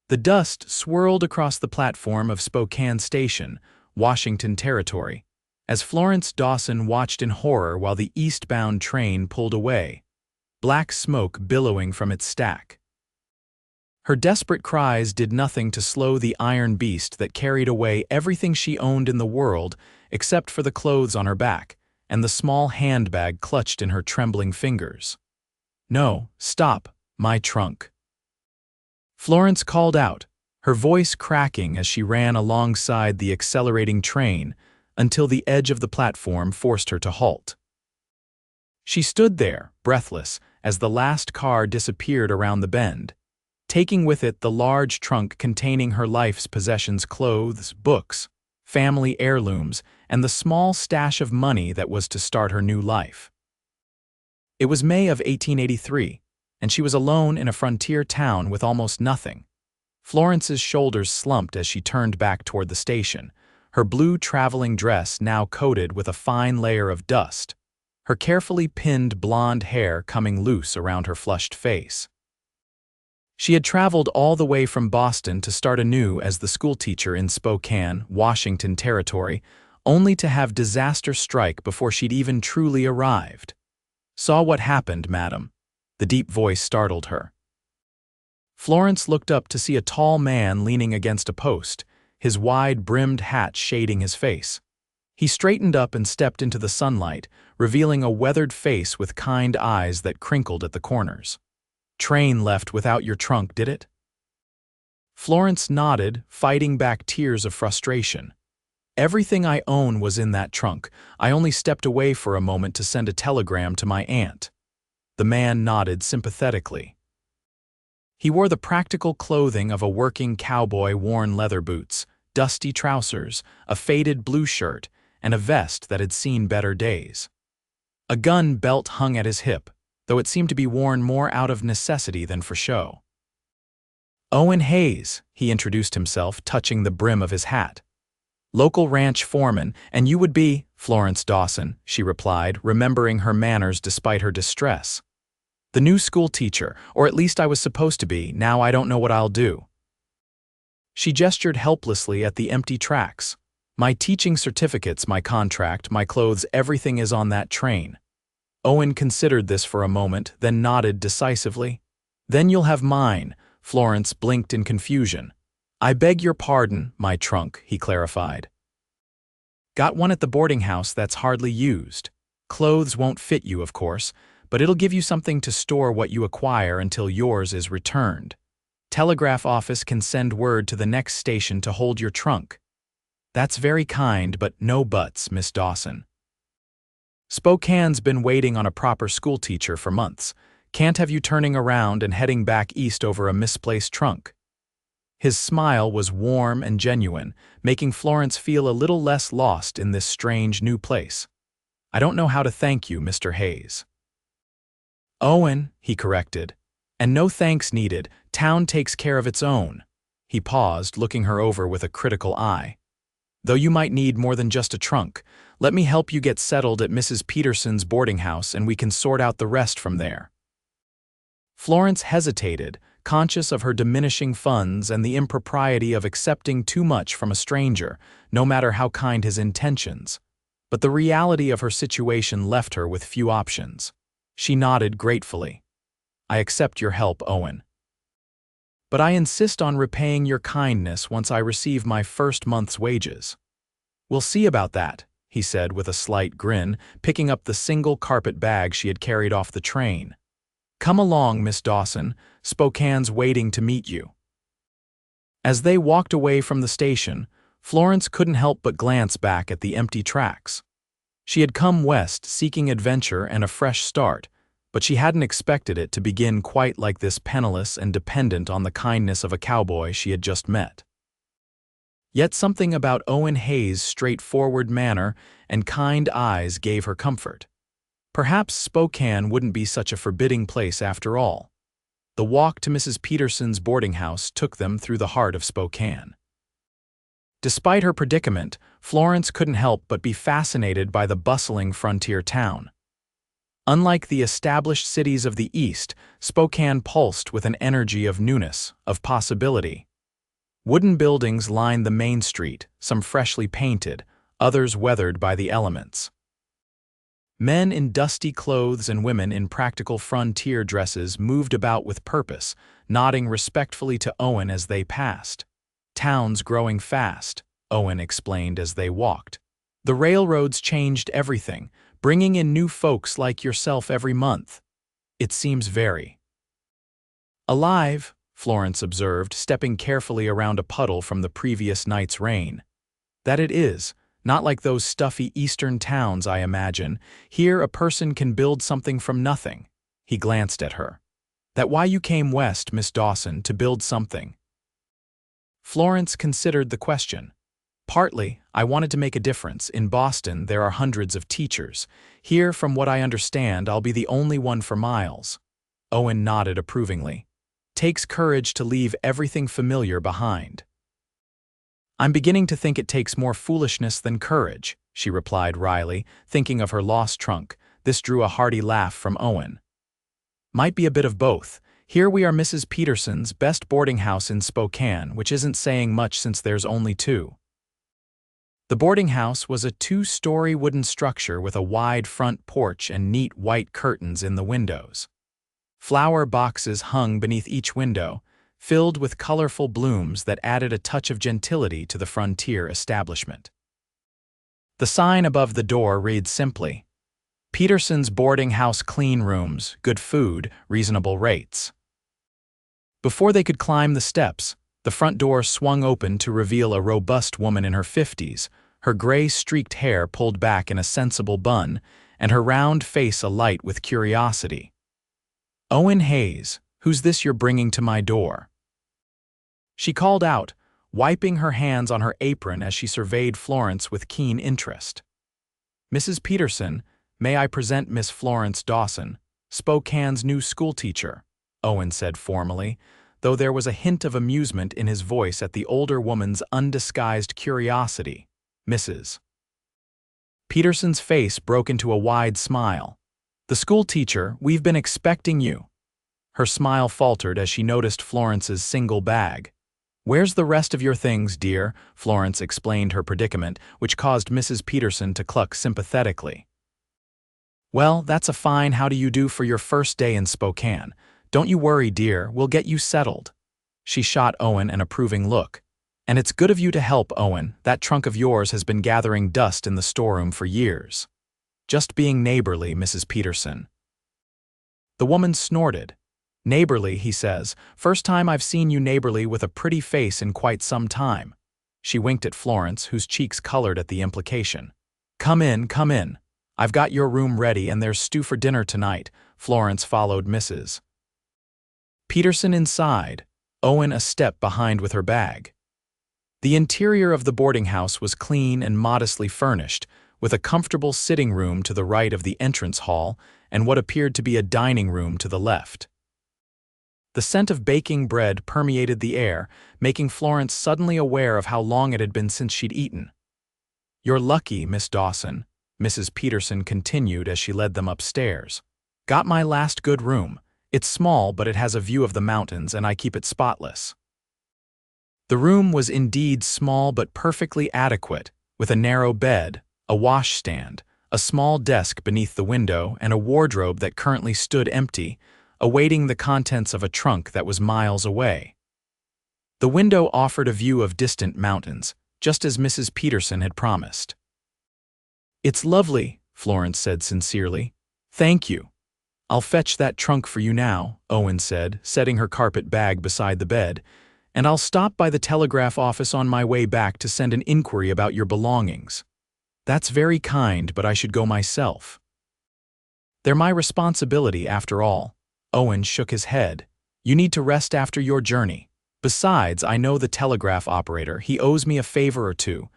The dust swirled across the platform of Spokane Station, Washington Territory, as Florence Dawson watched in horror while the eastbound train pulled away, black smoke billowing from its stack. Her desperate cries did nothing to slow the iron beast that carried away everything she owned in the world except for the clothes on her back and the small handbag clutched in her trembling fingers. "No, stop, my trunk." Florence called out, her voice cracking as she ran alongside the accelerating train until the edge of the platform forced her to halt. She stood there, breathless, as the last car disappeared around the bend, taking with it the large trunk containing her life's possessions: clothes, books, family heirlooms, and the small stash of money that was to start her new life. It was May of 1883, and she was alone in a frontier town with almost nothing. Florence's shoulders slumped as she turned back toward the station, her blue traveling dress now coated with a fine layer of dust, her carefully pinned blonde hair coming loose around her flushed face. She had traveled all the way from Boston to start anew as the schoolteacher in Spokane, Washington Territory, only to have disaster strike before she'd even truly arrived. "Saw what happened, madam?" The deep voice startled her. Florence looked up to see a tall man leaning against a post, his wide-brimmed hat shading his face. He straightened up and stepped into the sunlight, revealing a weathered face with kind eyes that crinkled at the corners. "Train left without your trunk, did it?" Florence nodded, fighting back tears of frustration. "Everything I own was in that trunk. I only stepped away for a moment to send a telegram to my aunt." The man nodded sympathetically. He wore the practical clothing of a working cowboy: worn leather boots, dusty trousers, a faded blue shirt, and a vest that had seen better days. A gun belt hung at his hip, though it seemed to be worn more out of necessity than for show. "Owen Hayes," he introduced himself, touching the brim of his hat. "Local ranch foreman, and you would be—" "Florence Dawson," she replied, remembering her manners despite her distress. "The new school teacher, or at least I was supposed to be. Now I don't know what I'll do." She gestured helplessly at the empty tracks. "My teaching certificates, my contract, my clothes, everything is on that train." Owen considered this for a moment, then nodded decisively. "Then you'll have mine." Florence blinked in confusion. "I beg your pardon, my trunk," he clarified. "Got one at the boarding house that's hardly used. Clothes won't fit you, of course, but it'll give you something to store what you acquire until yours is returned. Telegraph office can send word to the next station to hold your trunk." "That's very kind, but no buts, Miss Dawson. Spokane's been waiting on a proper schoolteacher for months. Can't have you turning around and heading back east over a misplaced trunk." His smile was warm and genuine, making Florence feel a little less lost in this strange new place. "I don't know how to thank you, Mr. Hayes." "Owen," he corrected. "And no thanks needed. Town takes care of its own." He paused, looking her over with a critical eye. "Though you might need more than just a trunk. Let me help you get settled at Mrs. Peterson's boarding house and we can sort out the rest from there." Florence hesitated, conscious of her diminishing funds and the impropriety of accepting too much from a stranger, no matter how kind his intentions. But the reality of her situation left her with few options. She nodded gratefully. "I accept your help, Owen. But I insist on repaying your kindness once I receive my first month's wages." "We'll see about that," he said with a slight grin, picking up the single carpet bag she had carried off the train. "Come along, Miss Dawson. Spokane's waiting to meet you." As they walked away from the station, Florence couldn't help but glance back at the empty tracks. She had come west seeking adventure and a fresh start, but she hadn't expected it to begin quite like this, penniless and dependent on the kindness of a cowboy she had just met. Yet something about Owen Hayes' straightforward manner and kind eyes gave her comfort. Perhaps Spokane wouldn't be such a forbidding place after all. The walk to Mrs. Peterson's boarding house took them through the heart of Spokane. Despite her predicament, Florence couldn't help but be fascinated by the bustling frontier town. Unlike the established cities of the East, Spokane pulsed with an energy of newness, of possibility. Wooden buildings lined the main street, some freshly painted, others weathered by the elements. Men in dusty clothes and women in practical frontier dresses moved about with purpose, nodding respectfully to Owen as they passed. "Town's growing fast," Owen explained as they walked. "The railroads changed everything, bringing in new folks like yourself every month. It seems very alive," Florence observed, stepping carefully around a puddle from the previous night's rain. "That it is. Not like those stuffy eastern towns, I imagine. Here a person can build something from nothing." He glanced at her. "That why you came west, Miss Dawson, to build something?" Florence considered the question. "Partly, I wanted to make a difference. In Boston, there are hundreds of teachers. Here, from what I understand, I'll be the only one for miles." Owen nodded approvingly. "Takes courage to leave everything familiar behind." "I'm beginning to think it takes more foolishness than courage," she replied wryly, thinking of her lost trunk. This drew a hearty laugh from Owen. "Might be a bit of both. Here we are, Mrs. Peterson's best boarding house in Spokane, which isn't saying much since there's only two." The boarding house was a two-story wooden structure with a wide front porch and neat white curtains in the windows. Flower boxes hung beneath each window, filled with colorful blooms that added a touch of gentility to the frontier establishment. The sign above the door read simply, "Peterson's Boarding House Clean Rooms, Good Food, Reasonable Rates." Before they could climb the steps, the front door swung open to reveal a robust woman in her 50s, her gray-streaked hair pulled back in a sensible bun, and her round face alight with curiosity. "Owen Hayes, who's this you're bringing to my door?" she called out, wiping her hands on her apron as she surveyed Florence with keen interest. "Mrs. Peterson, may I present Miss Florence Dawson, Spokane's new schoolteacher," Owen said formally, though there was a hint of amusement in his voice at the older woman's undisguised curiosity. "Mrs. Peterson's face broke into a wide smile. "The schoolteacher, we've been expecting you." Her smile faltered as she noticed Florence's single bag. "Where's the rest of your things, dear?" Florence explained her predicament, which caused Mrs. Peterson to cluck sympathetically. "Well, that's a fine how do you do for your first day in Spokane. Don't you worry, dear, we'll get you settled." She shot Owen an approving look. "And it's good of you to help, Owen. That trunk of yours has been gathering dust in the storeroom for years." "Just being neighborly, Mrs. Peterson." The woman snorted. "Neighborly, he says. First time I've seen you neighborly with a pretty face in quite some time." She winked at Florence, whose cheeks colored at the implication. Come in, come in. I've got your room ready and there's stew for dinner tonight." Florence followed Mrs. Peterson inside, Owen a step behind with her bag. The interior of the boarding house was clean and modestly furnished, with a comfortable sitting room to the right of the entrance hall and what appeared to be a dining room to the left. The scent of baking bread permeated the air, making Florence suddenly aware of how long it had been since she'd eaten. "You're lucky, Miss Dawson," Mrs. Peterson continued as she led them upstairs. "Got my last good room. It's small, but it has a view of the mountains, and I keep it spotless." The room was indeed small but perfectly adequate, with a narrow bed, a washstand, a small desk beneath the window, and a wardrobe that currently stood empty, awaiting the contents of a trunk that was miles away. The window offered a view of distant mountains, just as Mrs. Peterson had promised. "It's lovely," Florence said sincerely. "Thank you." "I'll fetch that trunk for you now," Owen said, setting her carpet bag beside the bed, "and I'll stop by the telegraph office on my way back to send an inquiry about your belongings." "That's very kind, but I should go myself." "They're my responsibility, after all." Owen shook his head. "You need to rest after your journey. Besides, I know the telegraph operator. He owes me a favor or two."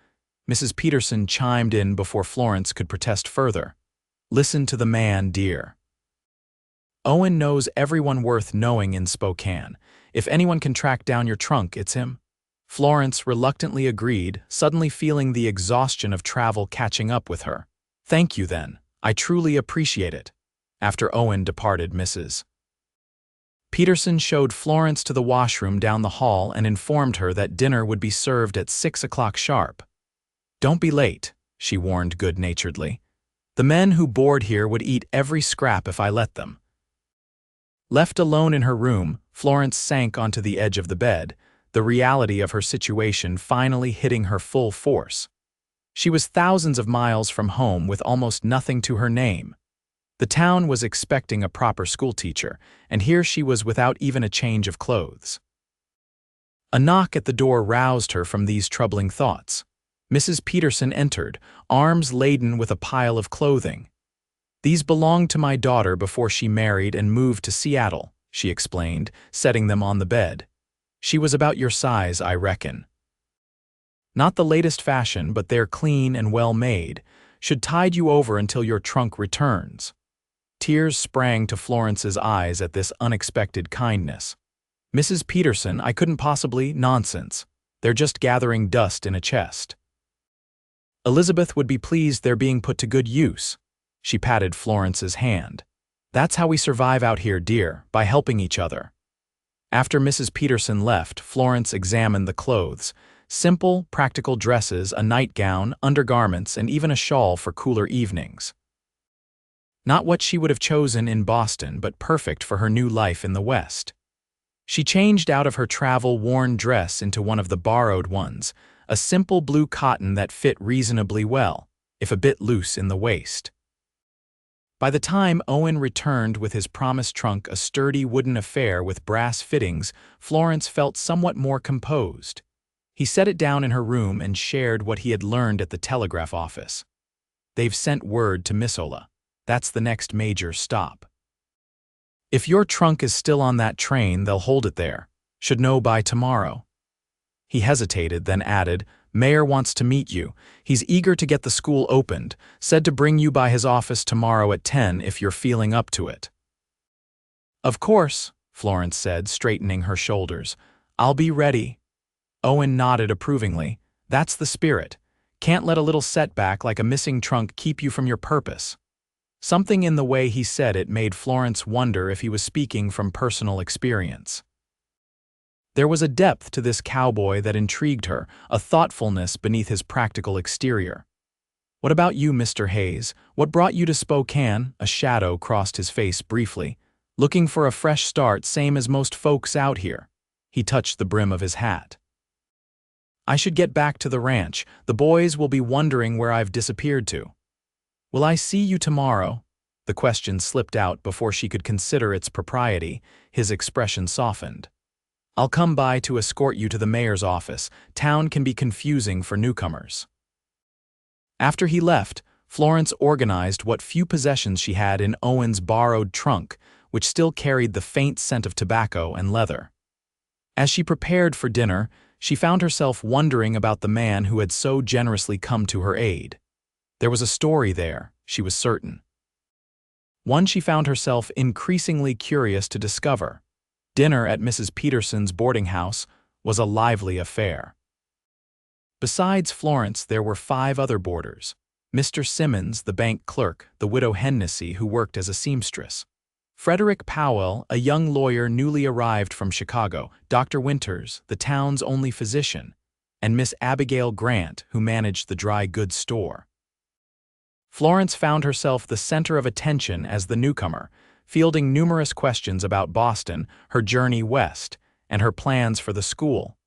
Mrs. Peterson chimed in before Florence could protest further. "Listen to the man, dear. Owen knows everyone worth knowing in Spokane. If anyone can track down your trunk, it's him." Florence reluctantly agreed, suddenly feeling the exhaustion of travel catching up with her. "Thank you, then. I truly appreciate it." After Owen departed, Mrs. Peterson showed Florence to the washroom down the hall and informed her that dinner would be served at 6 o'clock sharp. "Don't be late," she warned good-naturedly. "The men who board here would eat every scrap if I let them." Left alone in her room, Florence sank onto the edge of the bed, the reality of her situation finally hitting her full force. She was thousands of miles from home with almost nothing to her name. The town was expecting a proper schoolteacher, and here she was without even a change of clothes. A knock at the door roused her from these troubling thoughts. Mrs. Peterson entered, arms laden with a pile of clothing. "These belonged to my daughter before she married and moved to Seattle," she explained, setting them on the bed. "She was about your size, I reckon. Not the latest fashion, but they're clean and well made. Should tide you over until your trunk returns." Tears sprang to Florence's eyes at this unexpected kindness. "Mrs. Peterson, I couldn't possibly— Nonsense. They're just gathering dust in a chest. Elizabeth would be pleased they're being put to good use." She patted Florence's hand. "That's how we survive out here, dear, by helping each other." After Mrs. Peterson left, Florence examined the clothes. Simple, practical dresses, a nightgown, undergarments, and even a shawl for cooler evenings. Not what she would have chosen in Boston, but perfect for her new life in the West. She changed out of her travel-worn dress into one of the borrowed ones, a simple blue cotton that fit reasonably well, if a bit loose in the waist. By the time Owen returned with his promised trunk, a sturdy wooden affair with brass fittings, Florence felt somewhat more composed. He set it down in her room and shared what he had learned at the telegraph office. "They've sent word to Missoula. That's the next major stop. If your trunk is still on that train, they'll hold it there. Should know by tomorrow." He hesitated, then added, "Mayor wants to meet you. He's eager to get the school opened. Said to bring you by his office tomorrow at 10 if you're feeling up to it." "Of course," Florence said, straightening her shoulders. "I'll be ready." Owen nodded approvingly. "That's the spirit. Can't let a little setback like a missing trunk keep you from your purpose." Something in the way he said it made Florence wonder if he was speaking from personal experience. There was a depth to this cowboy that intrigued her, a thoughtfulness beneath his practical exterior. "What about you, Mr. Hayes? What brought you to Spokane?" A shadow crossed his face briefly. "Looking for a fresh start, same as most folks out here." He touched the brim of his hat. "I should get back to the ranch. The boys will be wondering where I've disappeared to." "Will I see you tomorrow?" The question slipped out before she could consider its propriety. His expression softened. "I'll come by to escort you to the mayor's office. Town can be confusing for newcomers." After he left, Florence organized what few possessions she had in Owen's borrowed trunk, which still carried the faint scent of tobacco and leather. As she prepared for dinner, she found herself wondering about the man who had so generously come to her aid. There was a story there, she was certain. One she found herself increasingly curious to discover. Dinner at Mrs. Peterson's boarding house was a lively affair. Besides Florence, there were 5 other boarders. Mr. Simmons, the bank clerk, the widow Hennessy, who worked as a seamstress. Frederick Powell, a young lawyer newly arrived from Chicago. Dr. Winters, the town's only physician. And Miss Abigail Grant, who managed the dry goods store. Florence found herself the center of attention as the newcomer, fielding numerous questions about Boston, her journey west, and her plans for the school.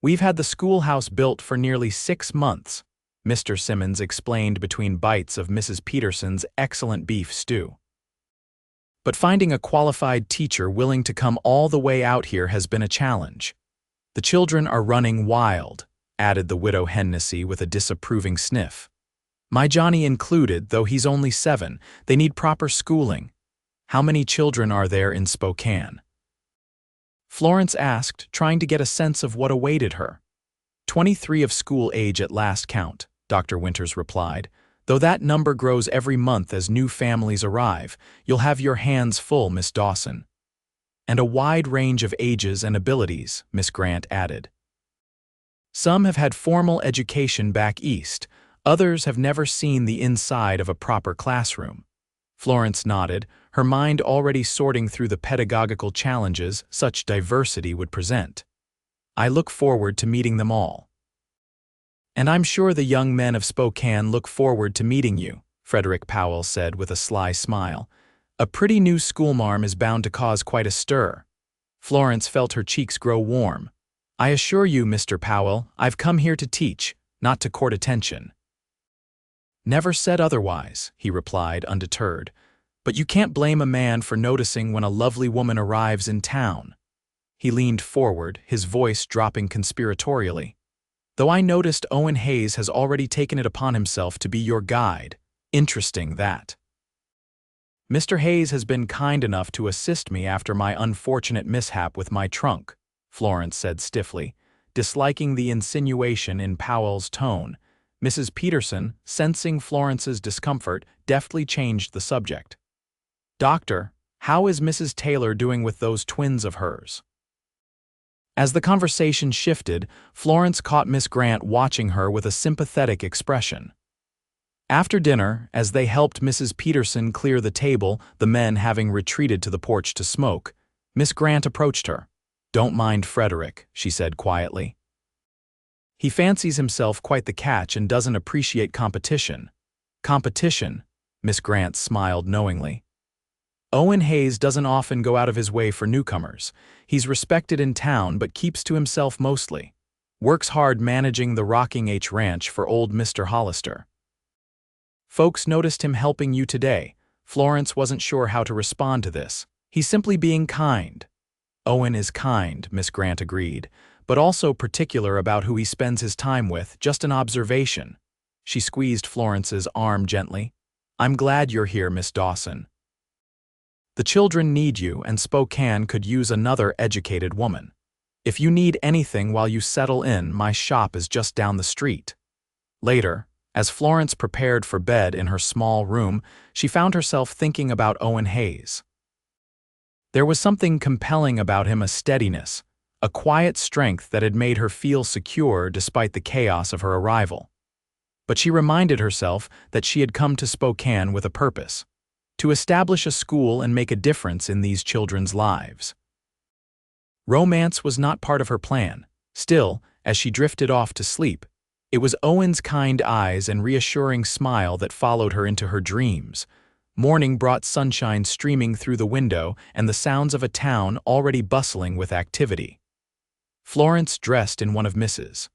"We've had the schoolhouse built for nearly 6 months," Mr. Simmons explained between bites of Mrs. Peterson's excellent beef stew. "But finding a qualified teacher willing to come all the way out here has been a challenge. The children are running wild," added the widow Hennessy with a disapproving sniff. "My Johnny included, though he's only 7. They need proper schooling. How many children are there in Spokane?" Florence asked, trying to get a sense of what awaited her. 23 of school age at last count," Dr. Winters replied. "Though that number grows every month as new families arrive. You'll have your hands full, Miss Dawson." "And a wide range of ages and abilities," Miss Grant added. "Some have had formal education back east. Others have never seen the inside of a proper classroom." Florence nodded, her mind already sorting through the pedagogical challenges such diversity would present. I look forward to meeting them all. And I'm sure the young men of Spokane look forward to meeting you, Frederick Powell said with a sly smile. A pretty new schoolmarm is bound to cause quite a stir. Florence felt her cheeks grow warm. I assure you, Mr. Powell, I've come here to teach, not to court attention. Never said otherwise, he replied, undeterred. But you can't blame a man for noticing when a lovely woman arrives in town. He leaned forward, his voice dropping conspiratorially. Though I noticed Owen Hayes has already taken it upon himself to be your guide. Interesting, that. Mr. Hayes has been kind enough to assist me after my unfortunate mishap with my trunk, Florence said stiffly, disliking the insinuation in Powell's tone. Mrs. Peterson, sensing Florence's discomfort, deftly changed the subject. Doctor, how is Mrs. Taylor doing with those twins of hers? As the conversation shifted, Florence caught Miss Grant watching her with a sympathetic expression. After dinner, as they helped Mrs. Peterson clear the table, the men having retreated to the porch to smoke, Miss Grant approached her. Don't mind Frederick, she said quietly. He fancies himself quite the catch and doesn't appreciate competition. Competition, Miss Grant smiled knowingly. Owen Hayes doesn't often go out of his way for newcomers. He's respected in town but keeps to himself mostly. Works hard managing the Rocking H Ranch for old Mr. Hollister. Folks noticed him helping you today. Florence wasn't sure how to respond to this. He's simply being kind. Owen is kind, Miss Grant agreed, but also particular about who he spends his time with, just an observation. She squeezed Florence's arm gently. I'm glad you're here, Miss Dawson. The children need you, and Spokane could use another educated woman. If you need anything while you settle in, my shop is just down the street. Later, as Florence prepared for bed in her small room, she found herself thinking about Owen Hayes. There was something compelling about him, a steadiness, a quiet strength that had made her feel secure despite the chaos of her arrival. But she reminded herself that she had come to Spokane with a purpose, to establish a school and make a difference in these children's lives. Romance was not part of her plan. Still, as she drifted off to sleep, it was Owen's kind eyes and reassuring smile that followed her into her dreams. Morning brought sunshine streaming through the window and the sounds of a town already bustling with activity. Florence dressed in one of Mrs.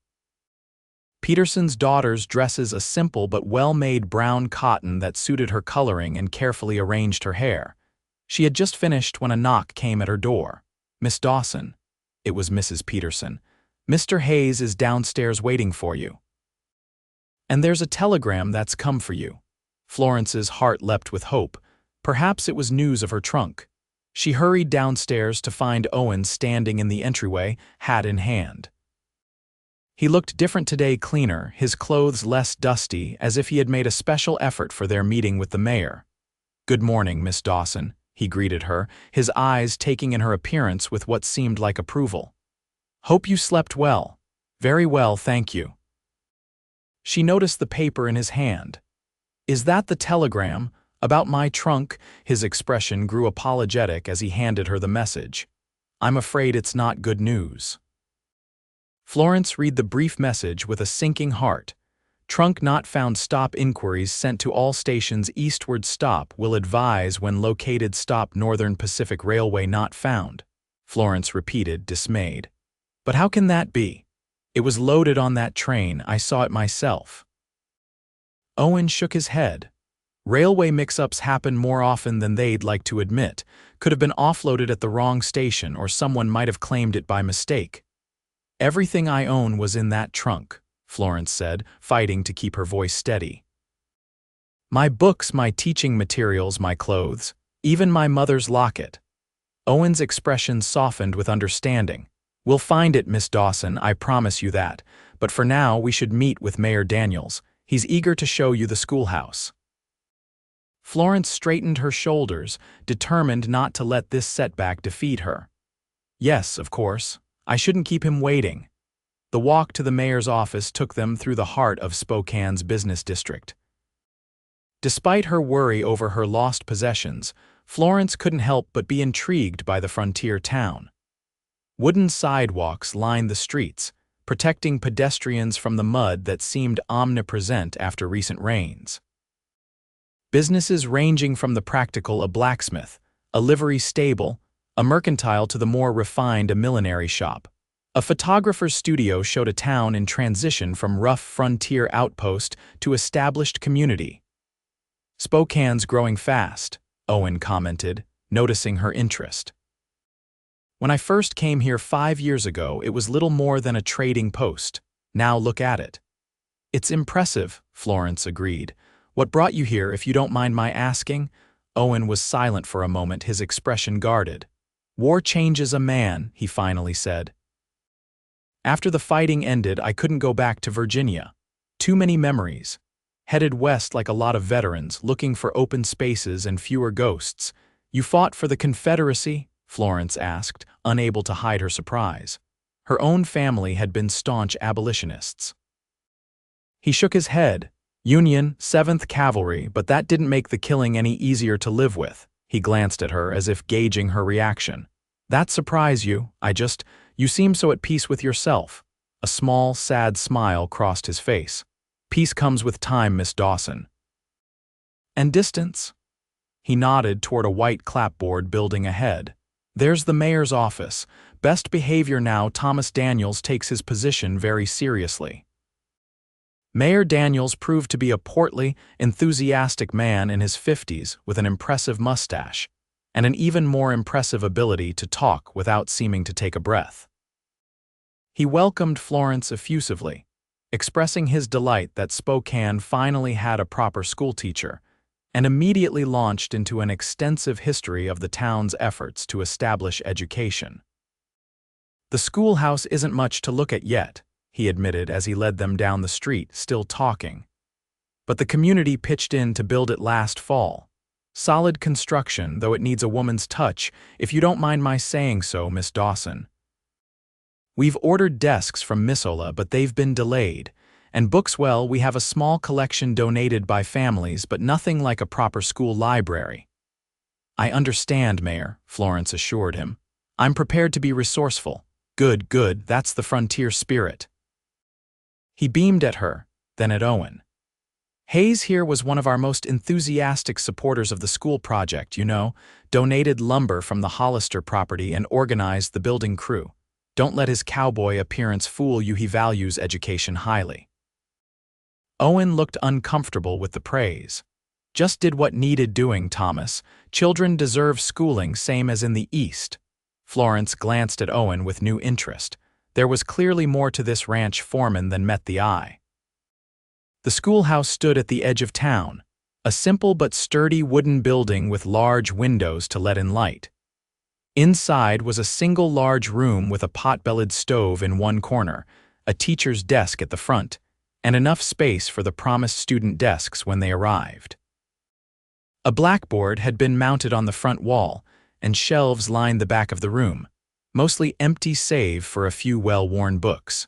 Peterson's daughter's dresses, a simple but well-made brown cotton that suited her coloring, and carefully arranged her hair. She had just finished when a knock came at her door. Miss Dawson. It was Mrs. Peterson. Mr. Hayes is downstairs waiting for you. And there's a telegram that's come for you. Florence's heart leapt with hope. Perhaps it was news of her trunk. She hurried downstairs to find Owen standing in the entryway, hat in hand. He looked different today, cleaner, his clothes less dusty, as if he had made a special effort for their meeting with the mayor. Good morning, Miss Dawson, he greeted her, his eyes taking in her appearance with what seemed like approval. Hope you slept well. Very well, thank you. She noticed the paper in his hand. Is that the telegram? About my trunk? His expression grew apologetic as he handed her the message. I'm afraid it's not good news. Florence read the brief message with a sinking heart. Trunk not found. Stop inquiries sent to all stations. Eastward stop will advise when located. Stop Northern Pacific Railway not found. Florence repeated, dismayed. But how can that be? It was loaded on that train. I saw it myself. Owen shook his head. Railway mix-ups happen more often than they'd like to admit. Could have been offloaded at the wrong station, or someone might have claimed it by mistake. Everything I own was in that trunk, Florence said, fighting to keep her voice steady. My books, my teaching materials, my clothes, even my mother's locket. Owen's expression softened with understanding. We'll find it, Miss Dawson, I promise you that. But for now, we should meet with Mayor Daniels. He's eager to show you the schoolhouse. Florence straightened her shoulders, determined not to let this setback defeat her. Yes, of course. I shouldn't keep him waiting. The walk to the mayor's office took them through the heart of Spokane's business district. Despite her worry over her lost possessions, Florence couldn't help but be intrigued by the frontier town. Wooden sidewalks lined the streets, protecting pedestrians from the mud that seemed omnipresent after recent rains. Businesses ranging from the practical a blacksmith, a livery stable, a mercantile to the more refined a millinery shop. A photographer's studio showed a town in transition from rough frontier outpost to established community. "Spokane's growing fast," Owen commented, noticing her interest. "When I first came here 5 years ago, it was little more than a trading post. Now look at it." "It's impressive," Florence agreed. "What brought you here, if you don't mind my asking?" Owen was silent for a moment, his expression guarded. "War changes a man," he finally said. "After the fighting ended, I couldn't go back to Virginia. Too many memories. Headed west like a lot of veterans, looking for open spaces and fewer ghosts." "You fought for the Confederacy?" Florence asked, unable to hide her surprise. Her own family had been staunch abolitionists. He shook his head. "Union, 7th Cavalry, but that didn't make the killing any easier to live with." He glanced at her as if gauging her reaction. "That surprise you? You seem so at peace with yourself." A small, sad smile crossed his face. "Peace comes with time, Miss Dawson." "And distance?" He nodded toward a white clapboard building ahead. "There's the mayor's office. Best behavior now. Thomas Daniels takes his position very seriously." Mayor Daniels proved to be a portly, enthusiastic man in his 50s with an impressive mustache and an even more impressive ability to talk without seeming to take a breath. He welcomed Florence effusively, expressing his delight that Spokane finally had a proper schoolteacher, and immediately launched into an extensive history of the town's efforts to establish education. "The schoolhouse isn't much to look at yet," he admitted as he led them down the street, still talking. "But the community pitched in to build it last fall. Solid construction, though it needs a woman's touch, if you don't mind my saying so, Miss Dawson. We've ordered desks from Missoula, but they've been delayed. And books, well, we have a small collection donated by families, but nothing like a proper school library." "I understand, Mayor," Florence assured him. "I'm prepared to be resourceful." Good, that's the frontier spirit." He beamed at her, then at Owen. "Hayes here was one of our most enthusiastic supporters of the school project, donated lumber from the Hollister property and organized the building crew. Don't let his cowboy appearance fool you, he values education highly." Owen looked uncomfortable with the praise. "Just did what needed doing, Thomas. Children deserve schooling, same as in the East." Florence glanced at Owen with new interest. There was clearly more to this ranch foreman than met the eye. The schoolhouse stood at the edge of town, a simple but sturdy wooden building with large windows to let in light. Inside was a single large room with a pot-bellied stove in one corner, a teacher's desk at the front, and enough space for the promised student desks when they arrived. A blackboard had been mounted on the front wall, and shelves lined the back of the room, mostly empty save for a few well-worn books.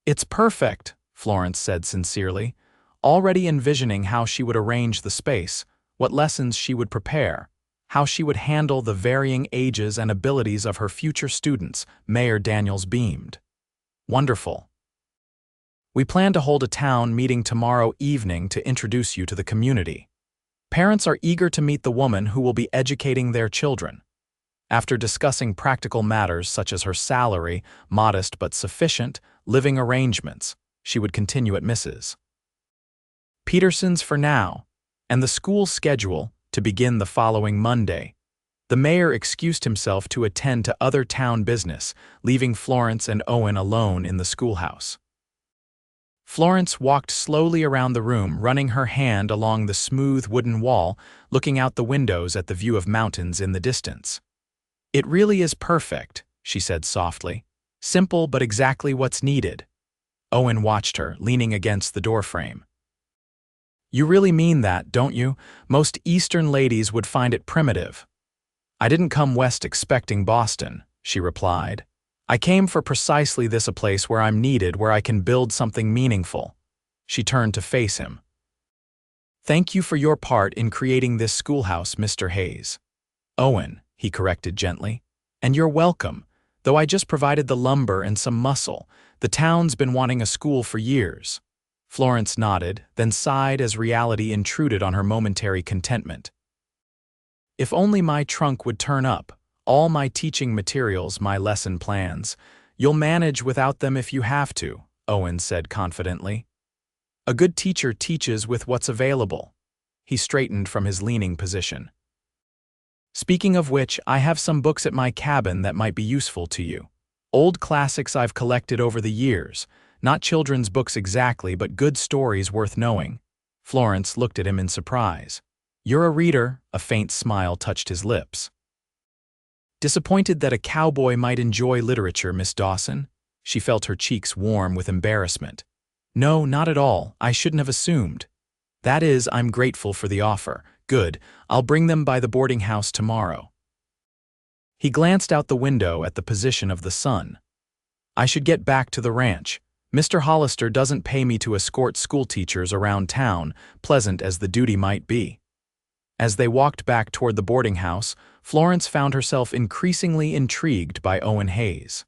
"It's perfect," Florence said sincerely, already envisioning how she would arrange the space, what lessons she would prepare, how she would handle the varying ages and abilities of her future students. Mayor Daniels beamed. "Wonderful. We plan to hold a town meeting tomorrow evening to introduce you to the community. Parents are eager to meet the woman who will be educating their children." After discussing practical matters such as her salary, modest but sufficient, living arrangements, she would continue at Mrs. Peterson's for now, and the school schedule to begin the following Monday. The mayor excused himself to attend to other town business, leaving Florence and Owen alone in the schoolhouse. Florence walked slowly around the room, running her hand along the smooth wooden wall, looking out the windows at the view of mountains in the distance. "It really is perfect," she said softly. "Simple, but exactly what's needed." Owen watched her, leaning against the doorframe. "You really mean that, don't you? Most Eastern ladies would find it primitive." "I didn't come west expecting Boston," she replied. "I came for precisely this, a place where I'm needed, where I can build something meaningful." She turned to face him. "Thank you for your part in creating this schoolhouse, Mr. Hayes." "Owen," he corrected gently. "And you're welcome, though I just provided the lumber and some muscle. The town's been wanting a school for years." Florence nodded, then sighed as reality intruded on her momentary contentment. "If only my trunk would turn up, all my teaching materials, my lesson plans. You'll manage without them if you have to," Owen said confidently. "A good teacher teaches with what's available." He straightened from his leaning position. "Speaking of which, I have some books at my cabin that might be useful to you. Old classics I've collected over the years. Not children's books exactly, but good stories worth knowing." Florence looked at him in surprise. "You're a reader," a faint smile touched his lips. "Disappointed that a cowboy might enjoy literature, Miss Dawson?" She felt her cheeks warm with embarrassment. "No, not at all. I shouldn't have assumed. That is, I'm grateful for the offer. Good. I'll bring them by the boarding house tomorrow." He glanced out the window at the position of the sun. "I should get back to the ranch. Mr. Hollister doesn't pay me to escort schoolteachers around town, pleasant as the duty might be." As they walked back toward the boarding house, Florence found herself increasingly intrigued by Owen Hayes.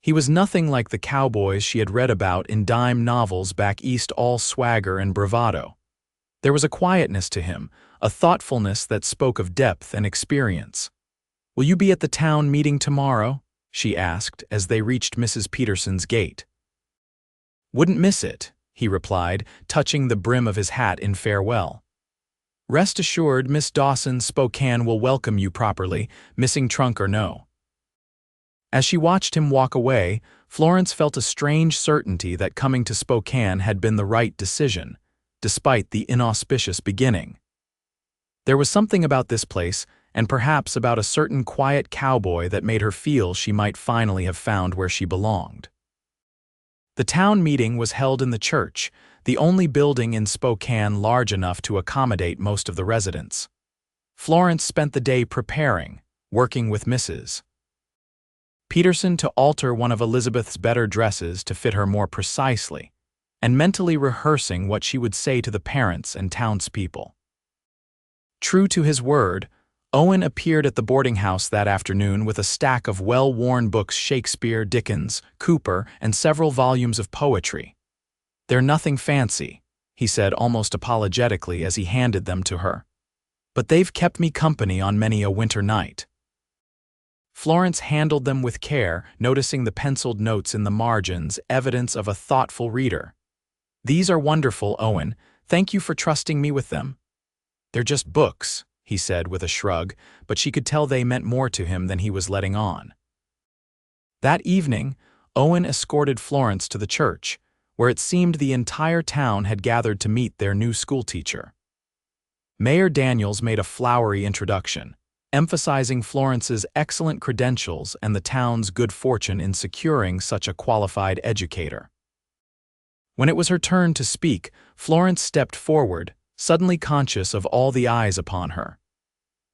He was nothing like the cowboys she had read about in dime novels back east, all swagger and bravado. There was a quietness to him, a thoughtfulness that spoke of depth and experience. "Will you be at the town meeting tomorrow?" she asked as they reached Mrs. Peterson's gate. "Wouldn't miss it," he replied, touching the brim of his hat in farewell. "Rest assured, Miss Dawson, Spokane will welcome you properly, missing trunk or no." As she watched him walk away, Florence felt a strange certainty that coming to Spokane had been the right decision, despite the inauspicious beginning. There was something about this place, and perhaps about a certain quiet cowboy, that made her feel she might finally have found where she belonged. The town meeting was held in the church, the only building in Spokane large enough to accommodate most of the residents. Florence spent the day preparing, working with Mrs. Peterson to alter one of Elizabeth's better dresses to fit her more precisely, and mentally rehearsing what she would say to the parents and townspeople. True to his word, Owen appeared at the boarding house that afternoon with a stack of well-worn books, Shakespeare, Dickens, Cooper, and several volumes of poetry. "They're nothing fancy," he said almost apologetically as he handed them to her. "But they've kept me company on many a winter night." Florence handled them with care, noticing the penciled notes in the margins, evidence of a thoughtful reader. "These are wonderful, Owen. Thank you for trusting me with them." "They're just books," he said with a shrug, but she could tell they meant more to him than he was letting on. That evening, Owen escorted Florence to the church, where it seemed the entire town had gathered to meet their new schoolteacher. Mayor Daniels made a flowery introduction, emphasizing Florence's excellent credentials and the town's good fortune in securing such a qualified educator. When it was her turn to speak, Florence stepped forward, suddenly conscious of all the eyes upon her.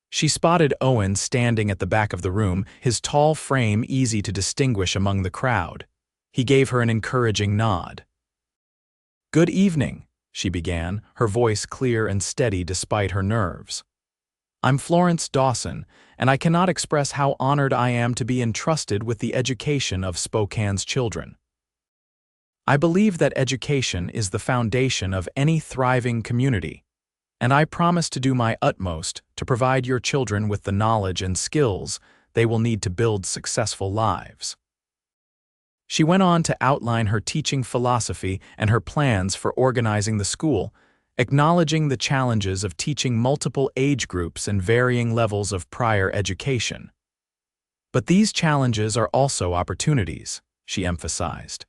She spotted Owen standing at the back of the room, his tall frame easy to distinguish among the crowd. He gave her an encouraging nod. "Good evening," she began, her voice clear and steady despite her nerves. "I'm Florence Dawson, and I cannot express how honored I am to be entrusted with the education of Spokane's children. I believe that education is the foundation of any thriving community, and I promise to do my utmost to provide your children with the knowledge and skills they will need to build successful lives." She went on to outline her teaching philosophy and her plans for organizing the school, acknowledging the challenges of teaching multiple age groups and varying levels of prior education. "But these challenges are also opportunities," she emphasized.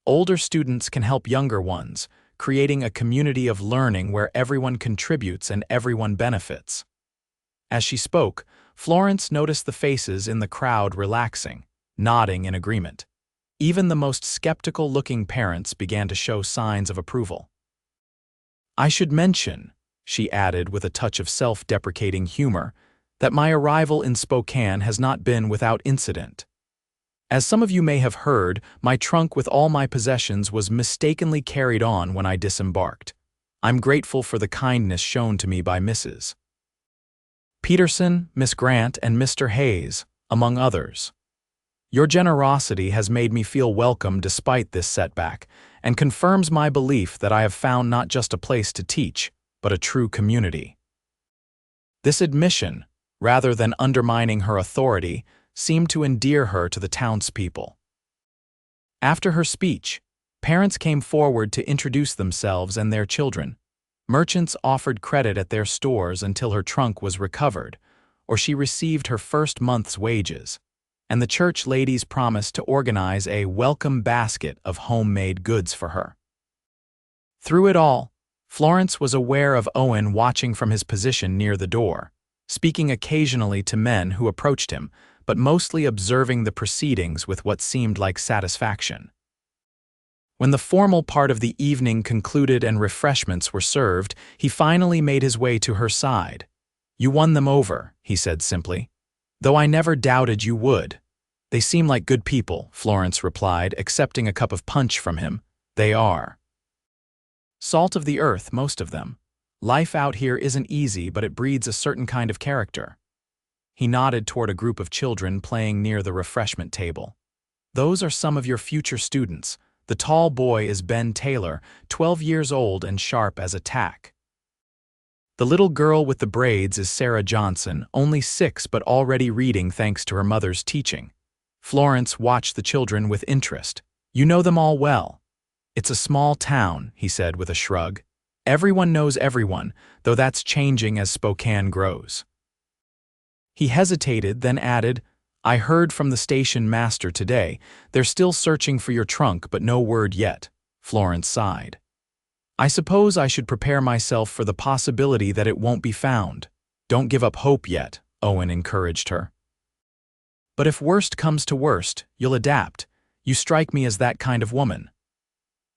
"Older students can help younger ones, creating a community of learning where everyone contributes and everyone benefits." As she spoke, Florence noticed the faces in the crowd relaxing, nodding in agreement. Even the most skeptical-looking parents began to show signs of approval. "I should mention," she added with a touch of self-deprecating humor, "that my arrival in Spokane has not been without incident. As some of you may have heard, my trunk with all my possessions was mistakenly carried on when I disembarked. I'm grateful for the kindness shown to me by Mrs. Peterson, Miss Grant, and Mr. Hayes, among others. Your generosity has made me feel welcome despite this setback, and confirms my belief that I have found not just a place to teach, but a true community. This admission, rather than undermining her authority, seemed to endear her to the townspeople. After her speech, parents came forward to introduce themselves and their children. Merchants offered credit at their stores until her trunk was recovered, or she received her first month's wages, and the church ladies promised to organize a welcome basket of homemade goods for her. Through it all, Florence was aware of Owen watching from his position near the door, speaking occasionally to men who approached him, but mostly observing the proceedings with what seemed like satisfaction. When the formal part of the evening concluded and refreshments were served, he finally made his way to her side. "You won them over," he said simply. "Though I never doubted you would." "They seem like good people," Florence replied, accepting a cup of punch from him. "They are. Salt of the earth, most of them. Life out here isn't easy, but it breeds a certain kind of character." He nodded toward a group of children playing near the refreshment table. "Those are some of your future students. The tall boy is Ben Taylor, 12 years old and sharp as a tack. The little girl with the braids is Sarah Johnson, only 6 but already reading thanks to her mother's teaching." Florence watched the children with interest. "You know them all well." "It's a small town," he said with a shrug. "Everyone knows everyone, though that's changing as Spokane grows." He hesitated, then added, "I heard from the station master today. They're still searching for your trunk, but no word yet." Florence sighed. "I suppose I should prepare myself for the possibility that it won't be found." "Don't give up hope yet," Owen encouraged her. "But if worst comes to worst, you'll adapt. You strike me as that kind of woman."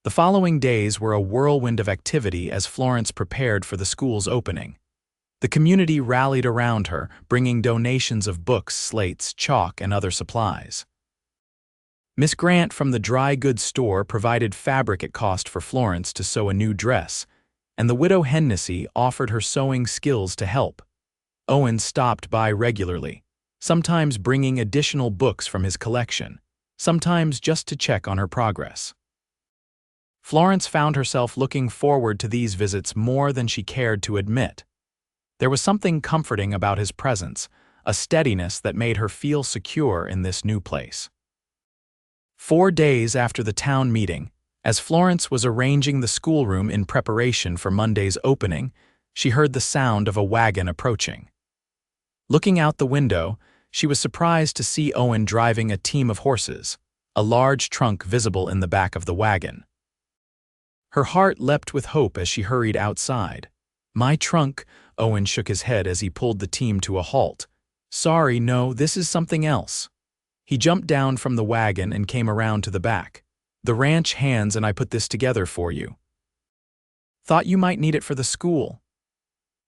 The following days were a whirlwind of activity as Florence prepared for the school's opening. The community rallied around her, bringing donations of books, slates, chalk, and other supplies. Miss Grant from the dry goods store provided fabric at cost for Florence to sew a new dress, and the widow Hennessy offered her sewing skills to help. Owen stopped by regularly, sometimes bringing additional books from his collection, sometimes just to check on her progress. Florence found herself looking forward to these visits more than she cared to admit. There was something comforting about his presence, a steadiness that made her feel secure in this new place. 4 days after the town meeting, as Florence was arranging the schoolroom in preparation for Monday's opening, she heard the sound of a wagon approaching. Looking out the window, she was surprised to see Owen driving a team of horses, a large trunk visible in the back of the wagon. Her heart leapt with hope as she hurried outside. "My trunk," Owen shook his head as he pulled the team to a halt. "Sorry, no, this is something else." He jumped down from the wagon and came around to the back. "The ranch hands and I put this together for you. Thought you might need it for the school."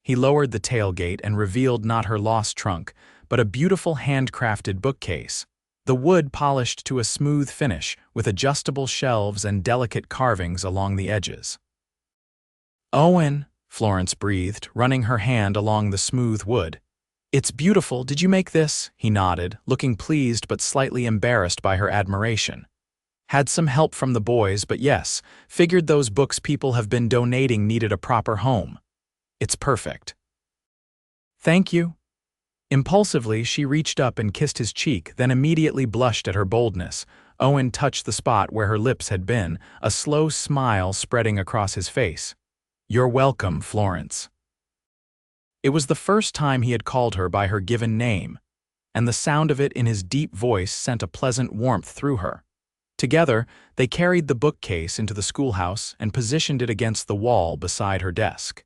He lowered the tailgate and revealed not her lost trunk, but a beautiful handcrafted bookcase, the wood polished to a smooth finish with adjustable shelves and delicate carvings along the edges. "Owen," Florence breathed, running her hand along the smooth wood. "It's beautiful. Did you make this?" He nodded, looking pleased but slightly embarrassed by her admiration. "Had some help from the boys, but yes, figured those books people have been donating needed a proper home. It's perfect." "Thank you." Impulsively, she reached up and kissed his cheek, then immediately blushed at her boldness. Owen touched the spot where her lips had been, a slow smile spreading across his face. "You're welcome, Florence." It was the first time he had called her by her given name, and the sound of it in his deep voice sent a pleasant warmth through her. Together, they carried the bookcase into the schoolhouse and positioned it against the wall beside her desk.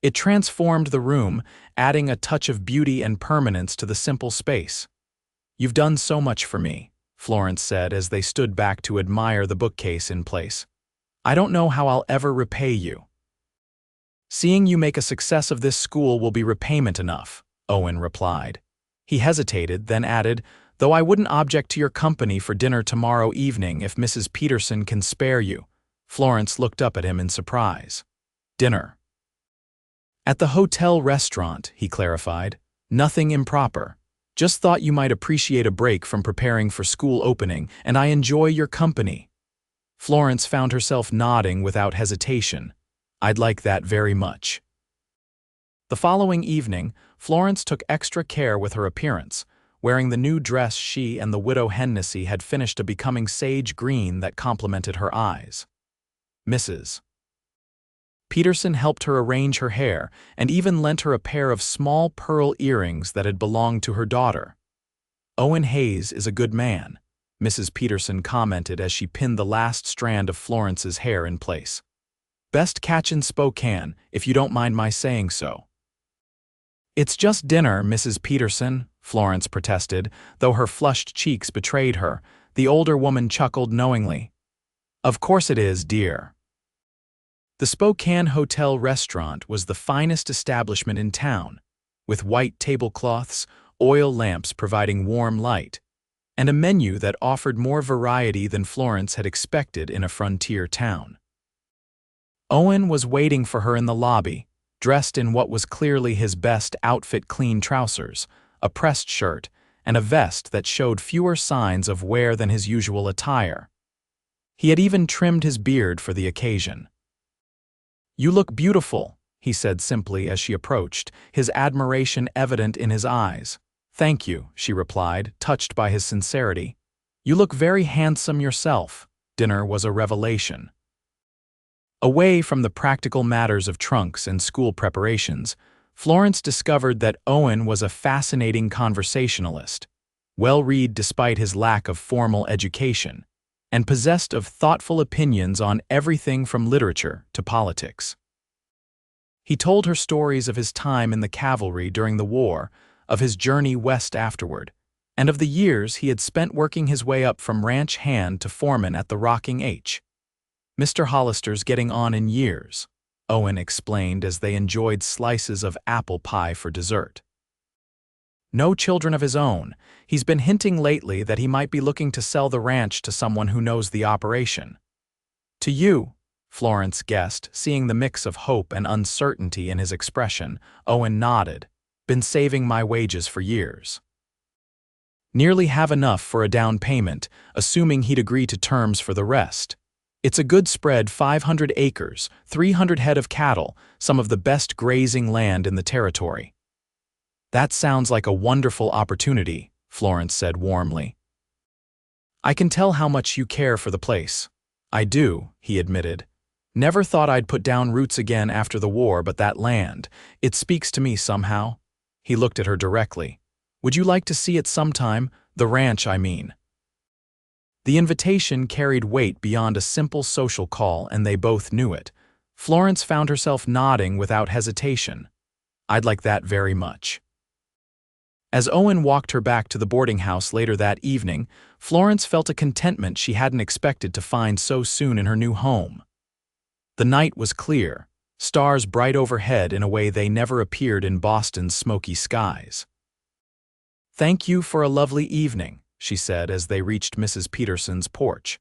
It transformed the room, adding a touch of beauty and permanence to the simple space. "You've done so much for me," Florence said as they stood back to admire the bookcase in place. "I don't know how I'll ever repay you." "Seeing you make a success of this school will be repayment enough," Owen replied. He hesitated, then added, "Though I wouldn't object to your company for dinner tomorrow evening if Mrs. Peterson can spare you." Florence looked up at him in surprise. Dinner. At the hotel restaurant, he clarified. Nothing improper. Just thought you might appreciate a break from preparing for school opening, and I enjoy your company. Florence found herself nodding without hesitation. I'd like that very much. The following evening, Florence took extra care with her appearance, wearing the new dress she and the widow Hennessy had finished a becoming sage green that complemented her eyes. Mrs. Peterson helped her arrange her hair and even lent her a pair of small pearl earrings that had belonged to her daughter. Owen Hayes is a good man, Mrs. Peterson commented as she pinned the last strand of Florence's hair in place. Best catch in Spokane, if you don't mind my saying so. It's just dinner, Mrs. Peterson, Florence protested, though her flushed cheeks betrayed her. The older woman chuckled knowingly. Of course it is, dear. The Spokane Hotel restaurant was the finest establishment in town, with white tablecloths, oil lamps providing warm light, and a menu that offered more variety than Florence had expected in a frontier town. Owen was waiting for her in the lobby, dressed in what was clearly his best outfit: clean trousers, a pressed shirt, and a vest that showed fewer signs of wear than his usual attire. He had even trimmed his beard for the occasion. You look beautiful, he said simply as she approached, his admiration evident in his eyes. Thank you, she replied, touched by his sincerity. You look very handsome yourself. Dinner was a revelation. Away from the practical matters of trunks and school preparations, Florence discovered that Owen was a fascinating conversationalist, well-read despite his lack of formal education, and possessed of thoughtful opinions on everything from literature to politics. He told her stories of his time in the cavalry during the war, of his journey west afterward, and of the years he had spent working his way up from ranch hand to foreman at the Rocking H. Mr. Hollister's getting on in years, Owen explained as they enjoyed slices of apple pie for dessert. No children of his own, he's been hinting lately that he might be looking to sell the ranch to someone who knows the operation. To you, Florence guessed, seeing the mix of hope and uncertainty in his expression. Owen nodded. Been saving my wages for years. Nearly have enough for a down payment, assuming he'd agree to terms for the rest. It's a good spread: 500 acres, 300 head of cattle, some of the best grazing land in the territory. That sounds like a wonderful opportunity, Florence said warmly. I can tell how much you care for the place. I do, he admitted. Never thought I'd put down roots again after the war, but that land, it speaks to me somehow. He looked at her directly. Would you like to see it sometime? The ranch, I mean. The invitation carried weight beyond a simple social call, and they both knew it. Florence found herself nodding without hesitation. I'd like that very much. As Owen walked her back to the boarding house later that evening, Florence felt a contentment she hadn't expected to find so soon in her new home. The night was clear, stars bright overhead in a way they never appeared in Boston's smoky skies. Thank you for a lovely evening, she said as they reached Mrs. Peterson's porch.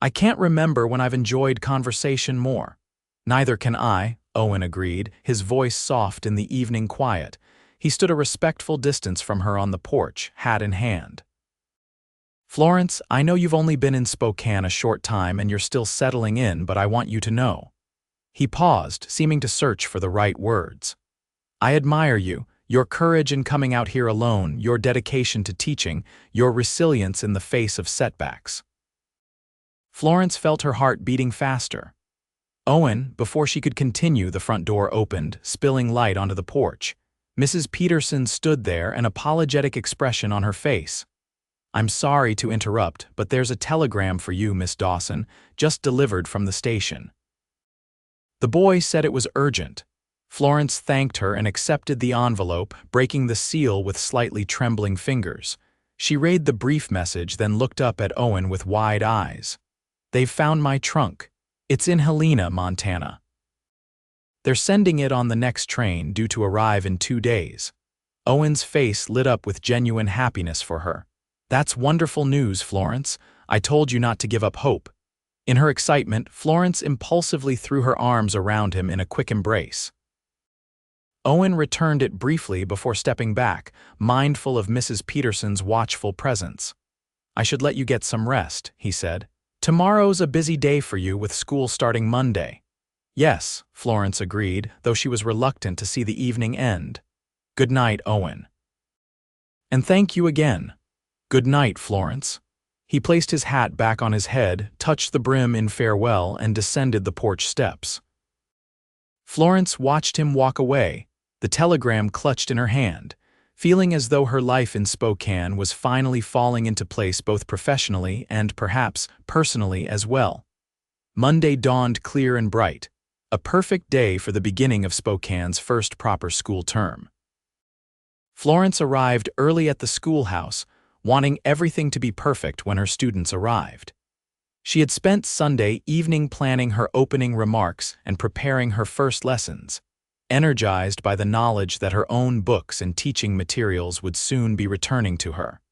I can't remember when I've enjoyed conversation more. Neither can I, Owen agreed, his voice soft in the evening quiet. He stood a respectful distance from her on the porch, hat in hand. Florence, I know you've only been in Spokane a short time and you're still settling in, but I want you to know. He paused, seeming to search for the right words. I admire you, your courage in coming out here alone, your dedication to teaching, your resilience in the face of setbacks. Florence felt her heart beating faster. Owen, before she could continue, the front door opened, spilling light onto the porch. Mrs. Peterson stood there, an apologetic expression on her face. I'm sorry to interrupt, but there's a telegram for you, Miss Dawson, just delivered from the station. The boy said it was urgent. Florence thanked her and accepted the envelope, breaking the seal with slightly trembling fingers. She read the brief message, then looked up at Owen with wide eyes. They've found my trunk. It's in Helena, Montana. They're sending it on the next train, due to arrive in 2 days. Owen's face lit up with genuine happiness for her. That's wonderful news, Florence. I told you not to give up hope. In her excitement, Florence impulsively threw her arms around him in a quick embrace. Owen returned it briefly before stepping back, mindful of Mrs. Peterson's watchful presence. "I should let you get some rest," he said. "Tomorrow's a busy day for you with school starting Monday." "Yes," Florence agreed, though she was reluctant to see the evening end. "Good night, Owen." "And thank you again." "Good night, Florence." He placed his hat back on his head, touched the brim in farewell, and descended the porch steps. Florence watched him walk away, the telegram clutched in her hand, feeling as though her life in Spokane was finally falling into place both professionally and, perhaps, personally as well. Monday dawned clear and bright, a perfect day for the beginning of Spokane's first proper school term. Florence arrived early at the schoolhouse, wanting everything to be perfect when her students arrived. She had spent Sunday evening planning her opening remarks and preparing her first lessons, energized by the knowledge that her own books and teaching materials would soon be returning to her.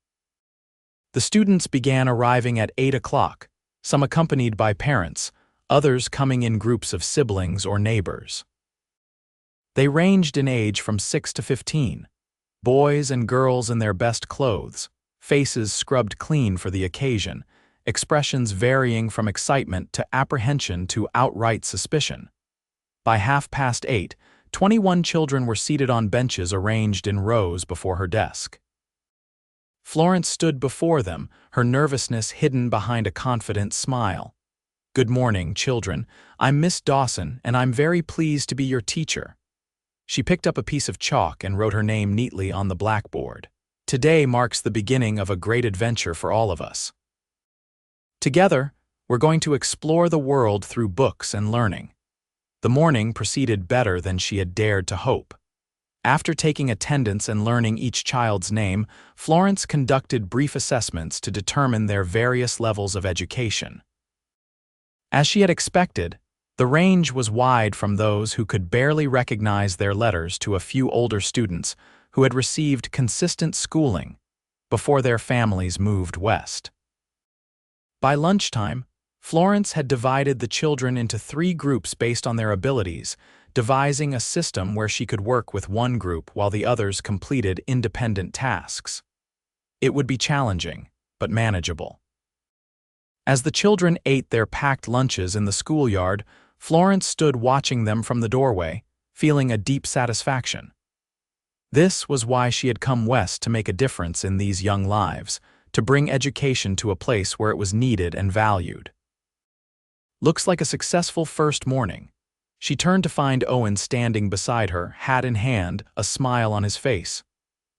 The students began arriving at 8 o'clock, some accompanied by parents, others coming in groups of siblings or neighbors. They ranged in age from 6 to 15, boys and girls in their best clothes, faces scrubbed clean for the occasion, expressions varying from excitement to apprehension to outright suspicion. By 8:30, 21 children were seated on benches arranged in rows before her desk. Florence stood before them, her nervousness hidden behind a confident smile. "Good morning, children. I'm Miss Dawson, and I'm very pleased to be your teacher." She picked up a piece of chalk and wrote her name neatly on the blackboard. "Today marks the beginning of a great adventure for all of us. Together, we're going to explore the world through books and learning." The morning proceeded better than she had dared to hope. After taking attendance and learning each child's name, Florence conducted brief assessments to determine their various levels of education. As she had expected, the range was wide from those who could barely recognize their letters to a few older students who had received consistent schooling before their families moved west. By lunchtime, Florence had divided the children into 3 groups based on their abilities, devising a system where she could work with one group while the others completed independent tasks. It would be challenging, but manageable. As the children ate their packed lunches in the schoolyard, Florence stood watching them from the doorway, feeling a deep satisfaction. This was why she had come west to make a difference in these young lives, to bring education to a place where it was needed and valued. "Looks like a successful first morning." She turned to find Owen standing beside her, hat in hand, a smile on his face.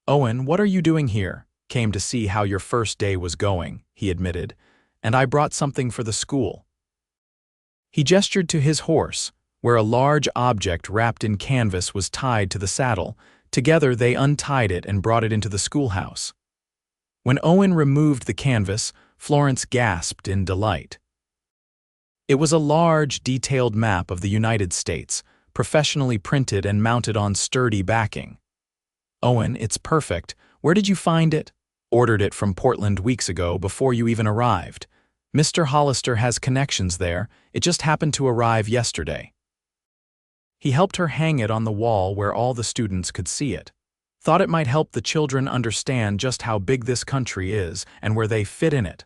"Owen, what are you doing here?" "Came to see how your first day was going," he admitted, "and I brought something for the school." He gestured to his horse, where a large object wrapped in canvas was tied to the saddle. Together they untied it and brought it into the schoolhouse. When Owen removed the canvas, Florence gasped in delight. It was a large, detailed map of the United States, professionally printed and mounted on sturdy backing. "Owen, it's perfect. Where did you find it?" "Ordered it from Portland weeks ago before you even arrived. Mr. Hollister has connections there. It just happened to arrive yesterday." He helped her hang it on the wall where all the students could see it. Thought it might help the children understand just how big this country is and where they fit in it.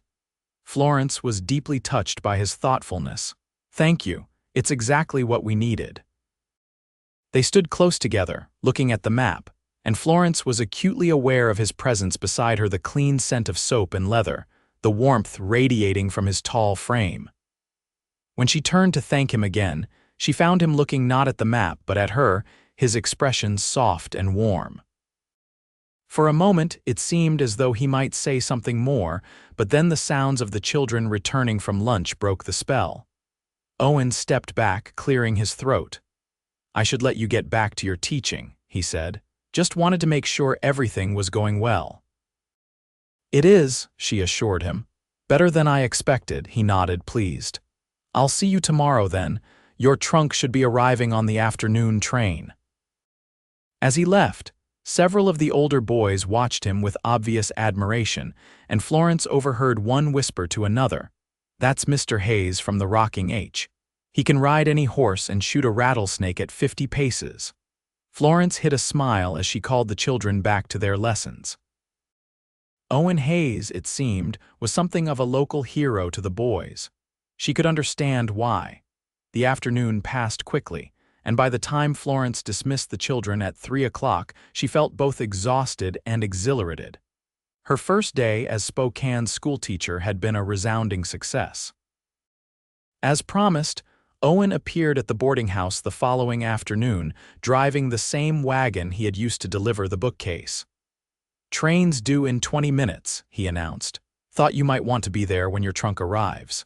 Florence was deeply touched by his thoughtfulness. "Thank you. It's exactly what we needed." They stood close together, looking at the map, and Florence was acutely aware of his presence beside her, the clean scent of soap and leather, the warmth radiating from his tall frame. When she turned to thank him again, she found him looking not at the map but at her, his expression soft and warm. For a moment it seemed as though he might say something more, but then the sounds of the children returning from lunch broke the spell. Owen stepped back, clearing his throat. "I should let you get back to your teaching," he said. "Just wanted to make sure everything was going well." "It is," she assured him. "Better than I expected," he nodded, pleased. "I'll see you tomorrow then. Your trunk should be arriving on the afternoon train." As he left, several of the older boys watched him with obvious admiration, and Florence overheard one whisper to another, That's Mr. Hayes from the Rocking H. He can ride any horse and shoot a rattlesnake at 50 paces. Florence hid a smile as she called the children back to their lessons. Owen Hayes, it seemed, was something of a local hero to the boys. She could understand why. The afternoon passed quickly, and by the time Florence dismissed the children at 3 o'clock, she felt both exhausted and exhilarated. Her first day as Spokane's schoolteacher had been a resounding success. As promised, Owen appeared at the boarding house the following afternoon, driving the same wagon he had used to deliver the bookcase. "Train's due in 20 minutes, he announced. "Thought you might want to be there when your trunk arrives."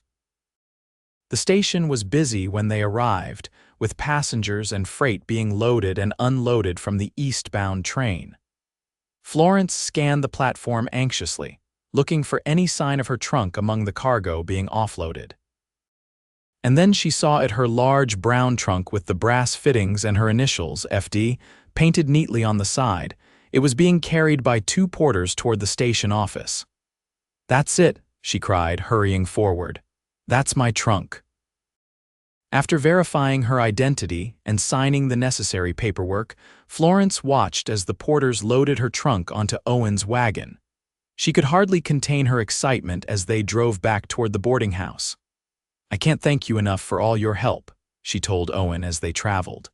The station was busy when they arrived, with passengers and freight being loaded and unloaded from the eastbound train. Florence scanned the platform anxiously, looking for any sign of her trunk among the cargo being offloaded. And then she saw it her large brown trunk with the brass fittings and her initials, FD, painted neatly on the side. It was being carried by 2 porters toward the station office. "That's it," she cried, hurrying forward. "That's my trunk." After verifying her identity and signing the necessary paperwork, Florence watched as the porters loaded her trunk onto Owen's wagon. She could hardly contain her excitement as they drove back toward the boarding house. "I can't thank you enough for all your help," she told Owen as they traveled.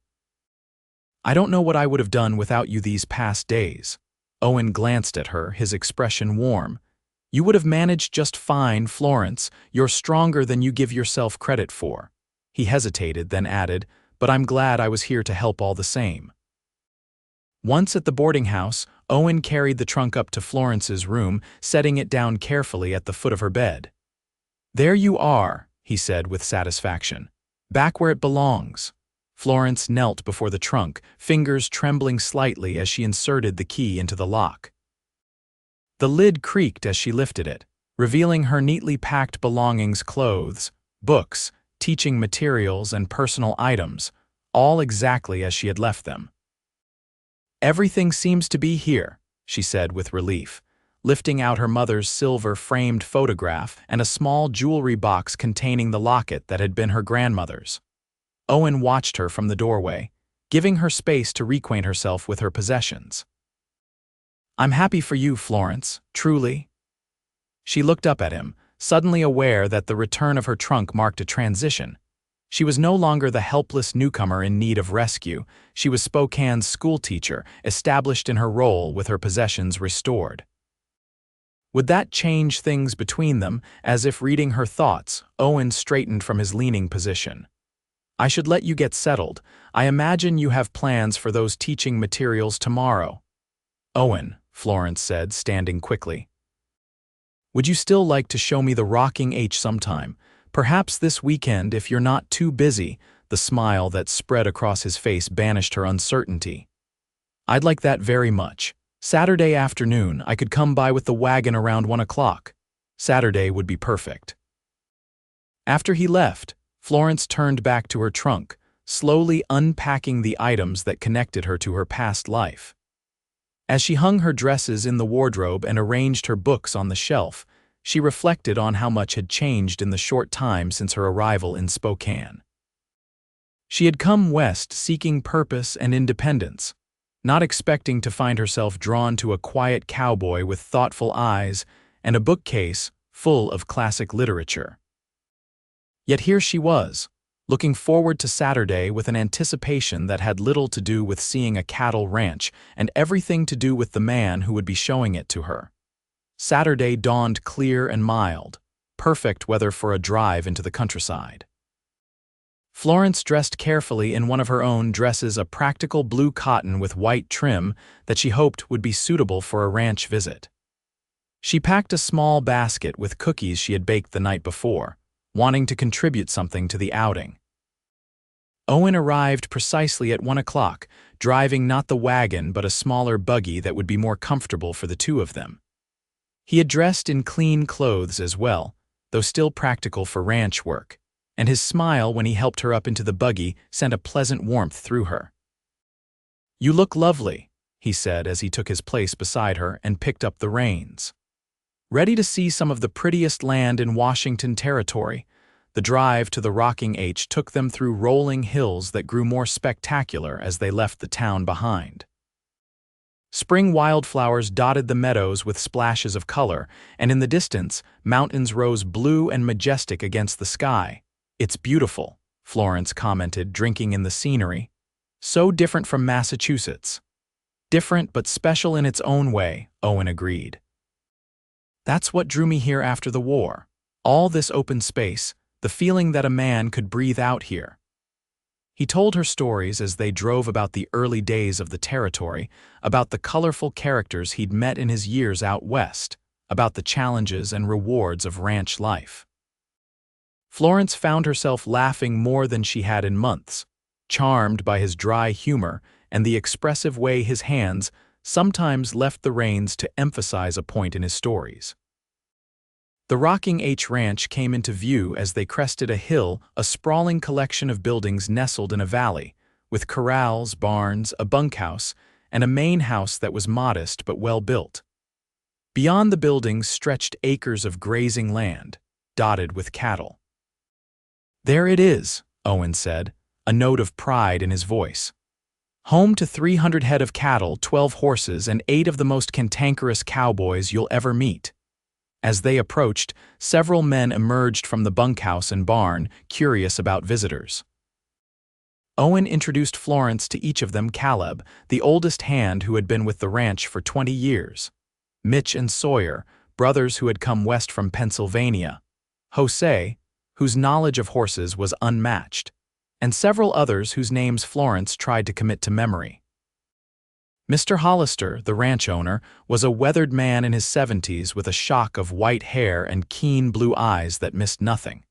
"I don't know what I would have done without you these past days." Owen glanced at her, his expression warm. "You would have managed just fine, Florence. You're stronger than you give yourself credit for." He hesitated, then added, "But I'm glad I was here to help all the same." Once at the boarding house, Owen carried the trunk up to Florence's room, setting it down carefully at the foot of her bed. "There you are," he said with satisfaction. "Back where it belongs." Florence knelt before the trunk, fingers trembling slightly as she inserted the key into the lock. The lid creaked as she lifted it, revealing her neatly packed belongings: clothes, books, teaching materials, and personal items, all exactly as she had left them. "Everything seems to be here," she said with relief, lifting out her mother's silver-framed photograph and a small jewelry box containing the locket that had been her grandmother's. Owen watched her from the doorway, giving her space to reacquaint herself with her possessions. "I'm happy for you, Florence, truly." She looked up at him, suddenly aware that the return of her trunk marked a transition. She was no longer the helpless newcomer in need of rescue. She was Spokane's schoolteacher, established in her role with her possessions restored. Would that change things between them? As if reading her thoughts, Owen straightened from his leaning position. "I should let you get settled. I imagine you have plans for those teaching materials tomorrow." "Owen," Florence said, standing quickly. "Would you still like to show me the Rocking H sometime? Perhaps this weekend if you're not too busy." The smile that spread across his face banished her uncertainty. "I'd like that very much. Saturday afternoon, I could come by with the wagon around 1 o'clock. Saturday would be perfect." After he left, Florence turned back to her trunk, slowly unpacking the items that connected her to her past life. As she hung her dresses in the wardrobe and arranged her books on the shelf, she reflected on how much had changed in the short time since her arrival in Spokane. She had come west seeking purpose and independence, not expecting to find herself drawn to a quiet cowboy with thoughtful eyes and a bookcase full of classic literature. Yet here she was, looking forward to Saturday with an anticipation that had little to do with seeing a cattle ranch and everything to do with the man who would be showing it to her. Saturday dawned clear and mild, perfect weather for a drive into the countryside. Florence dressed carefully in one of her own dresses, a practical blue cotton with white trim that she hoped would be suitable for a ranch visit. She packed a small basket with cookies she had baked the night before, wanting to contribute something to the outing. Owen arrived precisely at 1 o'clock, driving not the wagon but a smaller buggy that would be more comfortable for the two of them. He had dressed in clean clothes as well, though still practical for ranch work, and his smile when he helped her up into the buggy sent a pleasant warmth through her. "You look lovely," he said as he took his place beside her and picked up the reins. Ready to see some of the prettiest land in Washington Territory, the drive to the Rocking H took them through rolling hills that grew more spectacular as they left the town behind. Spring wildflowers dotted the meadows with splashes of color, and in the distance, mountains rose blue and majestic against the sky. "It's beautiful," Florence commented, drinking in the scenery. "So different from Massachusetts." "Different but special in its own way," Owen agreed. "That's what drew me here after the war. All this open space, the feeling that a man could breathe out here." He told her stories as they drove about the early days of the territory, about the colorful characters he'd met in his years out west, about the challenges and rewards of ranch life. Florence found herself laughing more than she had in months, charmed by his dry humor and the expressive way his hands sometimes left the reins to emphasize a point in his stories. The Rocking H Ranch came into view as they crested a hill, a sprawling collection of buildings nestled in a valley, with corrals, barns, a bunkhouse, and a main house that was modest but well built. Beyond the buildings stretched acres of grazing land, dotted with cattle. "There it is," Owen said, a note of pride in his voice. "Home to 300 head of cattle, 12 horses, and 8 of the most cantankerous cowboys you'll ever meet." As they approached, several men emerged from the bunkhouse and barn, curious about visitors. Owen introduced Florence to each of them: Caleb, the oldest hand who had been with the ranch for 20 years. Mitch and Sawyer, brothers who had come west from Pennsylvania. Jose, whose knowledge of horses was unmatched, and several others whose names Florence tried to commit to memory. Mr. Hollister, the ranch owner, was a weathered man in his 70s with a shock of white hair and keen blue eyes that missed nothing.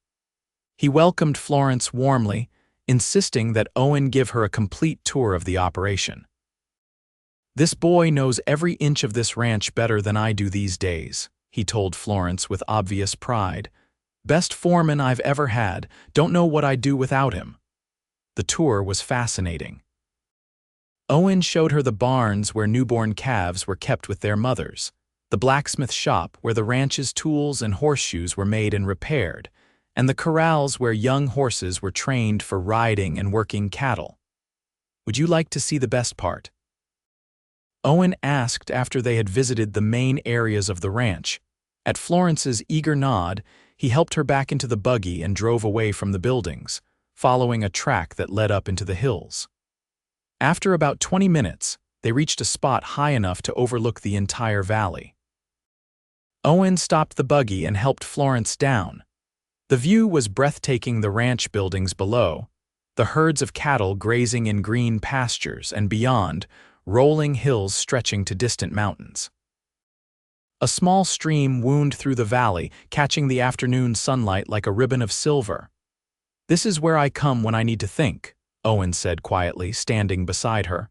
He welcomed Florence warmly, insisting that Owen give her a complete tour of the operation. "This boy knows every inch of this ranch better than I do these days," he told Florence with obvious pride. "Best foreman I've ever had, don't know what I'd do without him." The tour was fascinating. Owen showed her the barns where newborn calves were kept with their mothers, the blacksmith shop where the ranch's tools and horseshoes were made and repaired, and the corrals where young horses were trained for riding and working cattle. "Would you like to see the best part?" Owen asked after they had visited the main areas of the ranch. At Florence's eager nod, he helped her back into the buggy and drove away from the buildings, following a track that led up into the hills. After about 20 minutes, they reached a spot high enough to overlook the entire valley. Owen stopped the buggy and helped Florence down. The view was breathtaking: the ranch buildings below, the herds of cattle grazing in green pastures, and beyond, rolling hills stretching to distant mountains. A small stream wound through the valley, catching the afternoon sunlight like a ribbon of silver. "This is where I come when I need to think," Owen said quietly, standing beside her.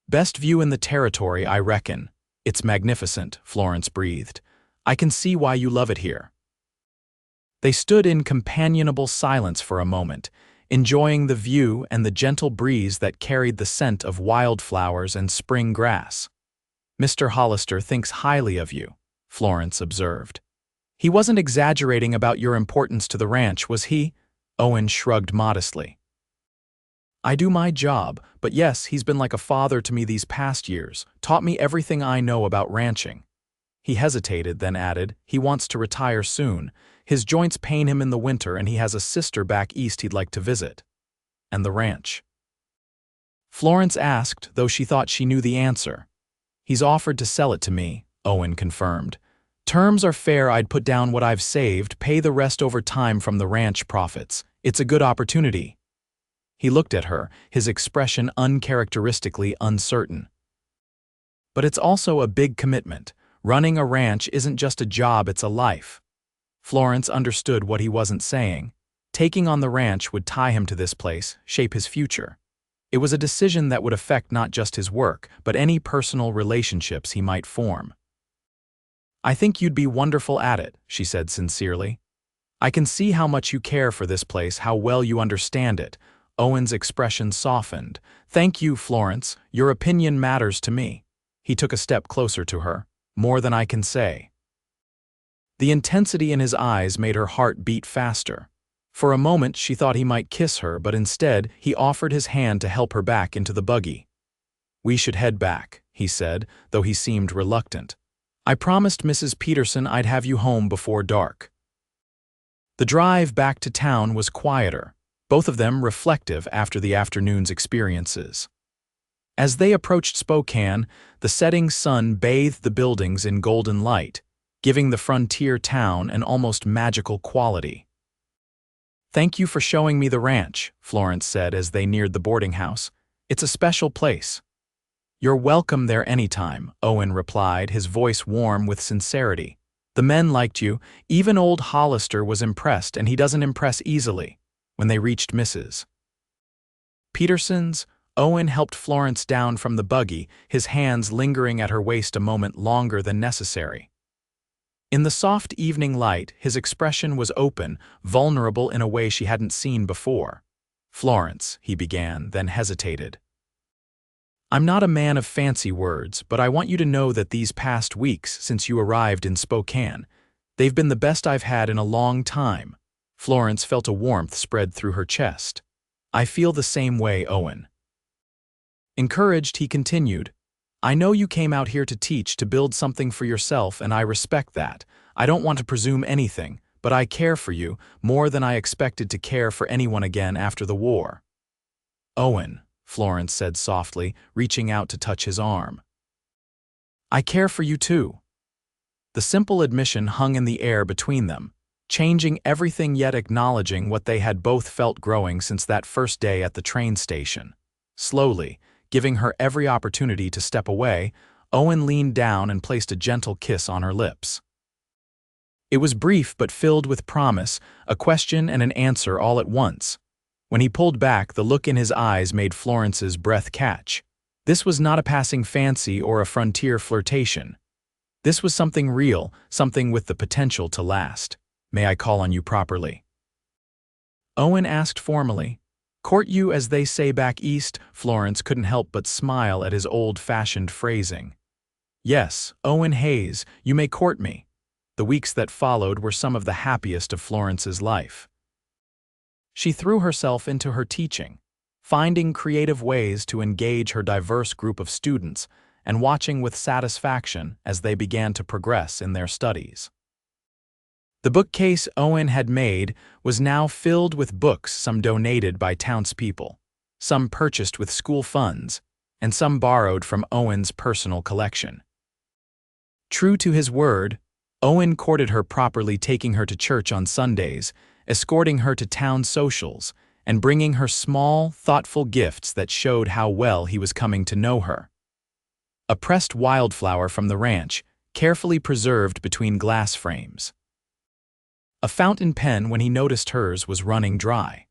"Best view in the territory, I reckon." "It's magnificent," Florence breathed. "I can see why you love it here." They stood in companionable silence for a moment, enjoying the view and the gentle breeze that carried the scent of wildflowers and spring grass. "Mr. Hollister thinks highly of you," Florence observed. "He wasn't exaggerating about your importance to the ranch, was he?" Owen shrugged modestly. "I do my job, but yes, he's been like a father to me these past years, taught me everything I know about ranching." He hesitated, then added, "He wants to retire soon. His joints pain him in the winter, and he has a sister back east he'd like to visit." "And the ranch?" Florence asked, though she thought she knew the answer. "He's offered to sell it to me," Owen confirmed. "Terms are fair. I'd put down what I've saved, pay the rest over time from the ranch profits. It's a good opportunity." He looked at her, his expression uncharacteristically uncertain. "But it's also a big commitment. Running a ranch isn't just a job, it's a life." Florence understood what he wasn't saying. Taking on the ranch would tie him to this place, shape his future. It was a decision that would affect not just his work, but any personal relationships he might form. "I think you'd be wonderful at it," she said sincerely. "I can see how much you care for this place, how well you understand it." Owen's expression softened. "Thank you, Florence. Your opinion matters to me." He took a step closer to her. "More than I can say." The intensity in his eyes made her heart beat faster. For a moment she thought he might kiss her, but instead he offered his hand to help her back into the buggy. "We should head back," he said, though he seemed reluctant. "I promised Mrs. Peterson I'd have you home before dark." The drive back to town was quieter, both of them reflective after the afternoon's experiences. As they approached Spokane, the setting sun bathed the buildings in golden light, giving the frontier town an almost magical quality. "Thank you for showing me the ranch," Florence said as they neared the boarding house. "It's a special place." "You're welcome there anytime," Owen replied, his voice warm with sincerity. "The men liked you. Even old Hollister was impressed, and he doesn't impress easily." When they reached Mrs. Peterson's, Owen helped Florence down from the buggy, his hands lingering at her waist a moment longer than necessary. In the soft evening light, his expression was open, vulnerable in a way she hadn't seen before. "Florence," he began, then hesitated. "I'm not a man of fancy words, but I want you to know that these past weeks, since you arrived in Spokane, they've been the best I've had in a long time." Florence felt a warmth spread through her chest. "I feel the same way, Owen." Encouraged, he continued, "I know you came out here to teach, to build something for yourself, and I respect that. I don't want to presume anything, but I care for you more than I expected to care for anyone again after the war." "Owen," Florence said softly, reaching out to touch his arm. "I care for you too." The simple admission hung in the air between them, changing everything yet acknowledging what they had both felt growing since that first day at the train station. Slowly, giving her every opportunity to step away, Owen leaned down and placed a gentle kiss on her lips. It was brief but filled with promise, a question and an answer all at once. When he pulled back, the look in his eyes made Florence's breath catch. This was not a passing fancy or a frontier flirtation. This was something real, something with the potential to last. "May I call on you properly?" Owen asked formally. "Court you, as they say back east?" Florence couldn't help but smile at his old-fashioned phrasing. "Yes, Owen Hayes, you may court me." The weeks that followed were some of the happiest of Florence's life. She threw herself into her teaching, finding creative ways to engage her diverse group of students and watching with satisfaction as they began to progress in their studies. The bookcase Owen had made was now filled with books, some donated by townspeople, some purchased with school funds, and some borrowed from Owen's personal collection. True to his word, Owen courted her properly, taking her to church on Sundays, escorting her to town socials, and bringing her small, thoughtful gifts that showed how well he was coming to know her. A pressed wildflower from the ranch, carefully preserved between glass frames. A fountain pen when he noticed hers was running dry.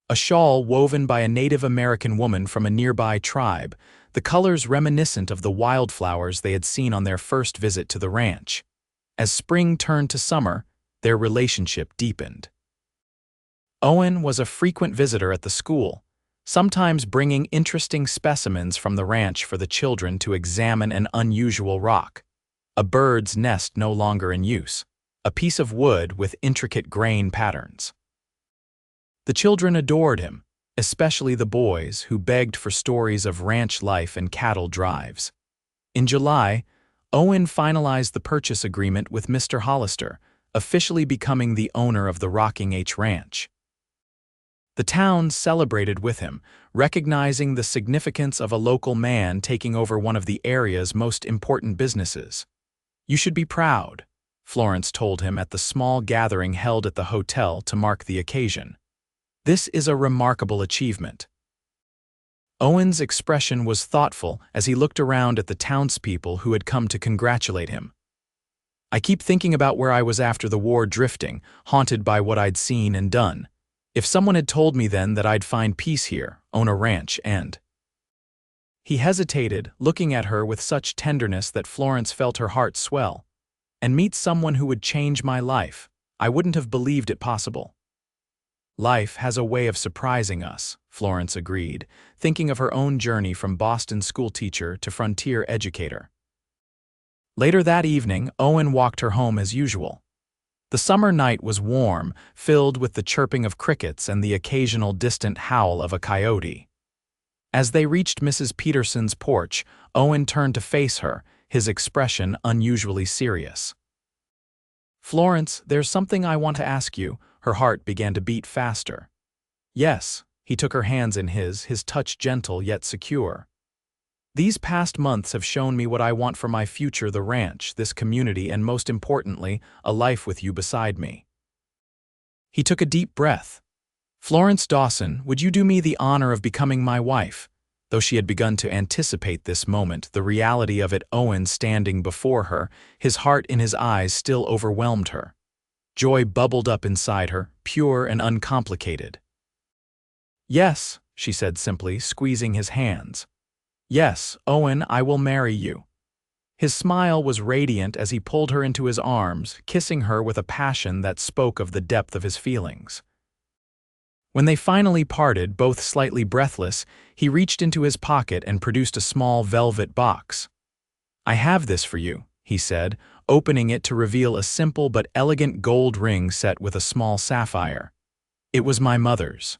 A shawl woven by a Native American woman from a nearby tribe, the colors reminiscent of the wildflowers they had seen on their first visit to the ranch. As spring turned to summer, their relationship deepened. Owen was a frequent visitor at the school, sometimes bringing interesting specimens from the ranch for the children to examine. An unusual rock, a bird's nest no longer in use, a piece of wood with intricate grain patterns. The children adored him, especially the boys who begged for stories of ranch life and cattle drives. In July, Owen finalized the purchase agreement with Mr. Hollister, officially becoming the owner of the Rocking H Ranch. The town celebrated with him, recognizing the significance of a local man taking over one of the area's most important businesses. "You should be proud," Florence told him at the small gathering held at the hotel to mark the occasion. "This is a remarkable achievement." Owen's expression was thoughtful as he looked around at the townspeople who had come to congratulate him. "I keep thinking about where I was after the war, drifting, haunted by what I'd seen and done. If someone had told me then that I'd find peace here, own a ranch, and—" He hesitated, looking at her with such tenderness that Florence felt her heart swell. "And meet someone who would change my life. I wouldn't have believed it possible." "Life has a way of surprising us," Florence agreed, thinking of her own journey from Boston schoolteacher to frontier educator. Later that evening, Owen walked her home as usual. The summer night was warm, filled with the chirping of crickets and the occasional distant howl of a coyote. As they reached Mrs. Peterson's porch, Owen turned to face her, his expression unusually serious. "Florence, there's something I want to ask you." Her heart began to beat faster. "Yes." He took her hands in his touch gentle yet secure. "These past months have shown me what I want for my future: the ranch, this community, and most importantly, a life with you beside me." He took a deep breath. "Florence Dawson, would you do me the honor of becoming my wife?" Though she had begun to anticipate this moment, the reality of it, Owen standing before her, his heart in his eyes, still overwhelmed her. Joy bubbled up inside her, pure and uncomplicated. "Yes," she said simply, squeezing his hands. "Yes, Owen, I will marry you." His smile was radiant as he pulled her into his arms, kissing her with a passion that spoke of the depth of his feelings. When they finally parted, both slightly breathless, he reached into his pocket and produced a small velvet box. "I have this for you," he said, opening it to reveal a simple but elegant gold ring set with a small sapphire. "It was my mother's.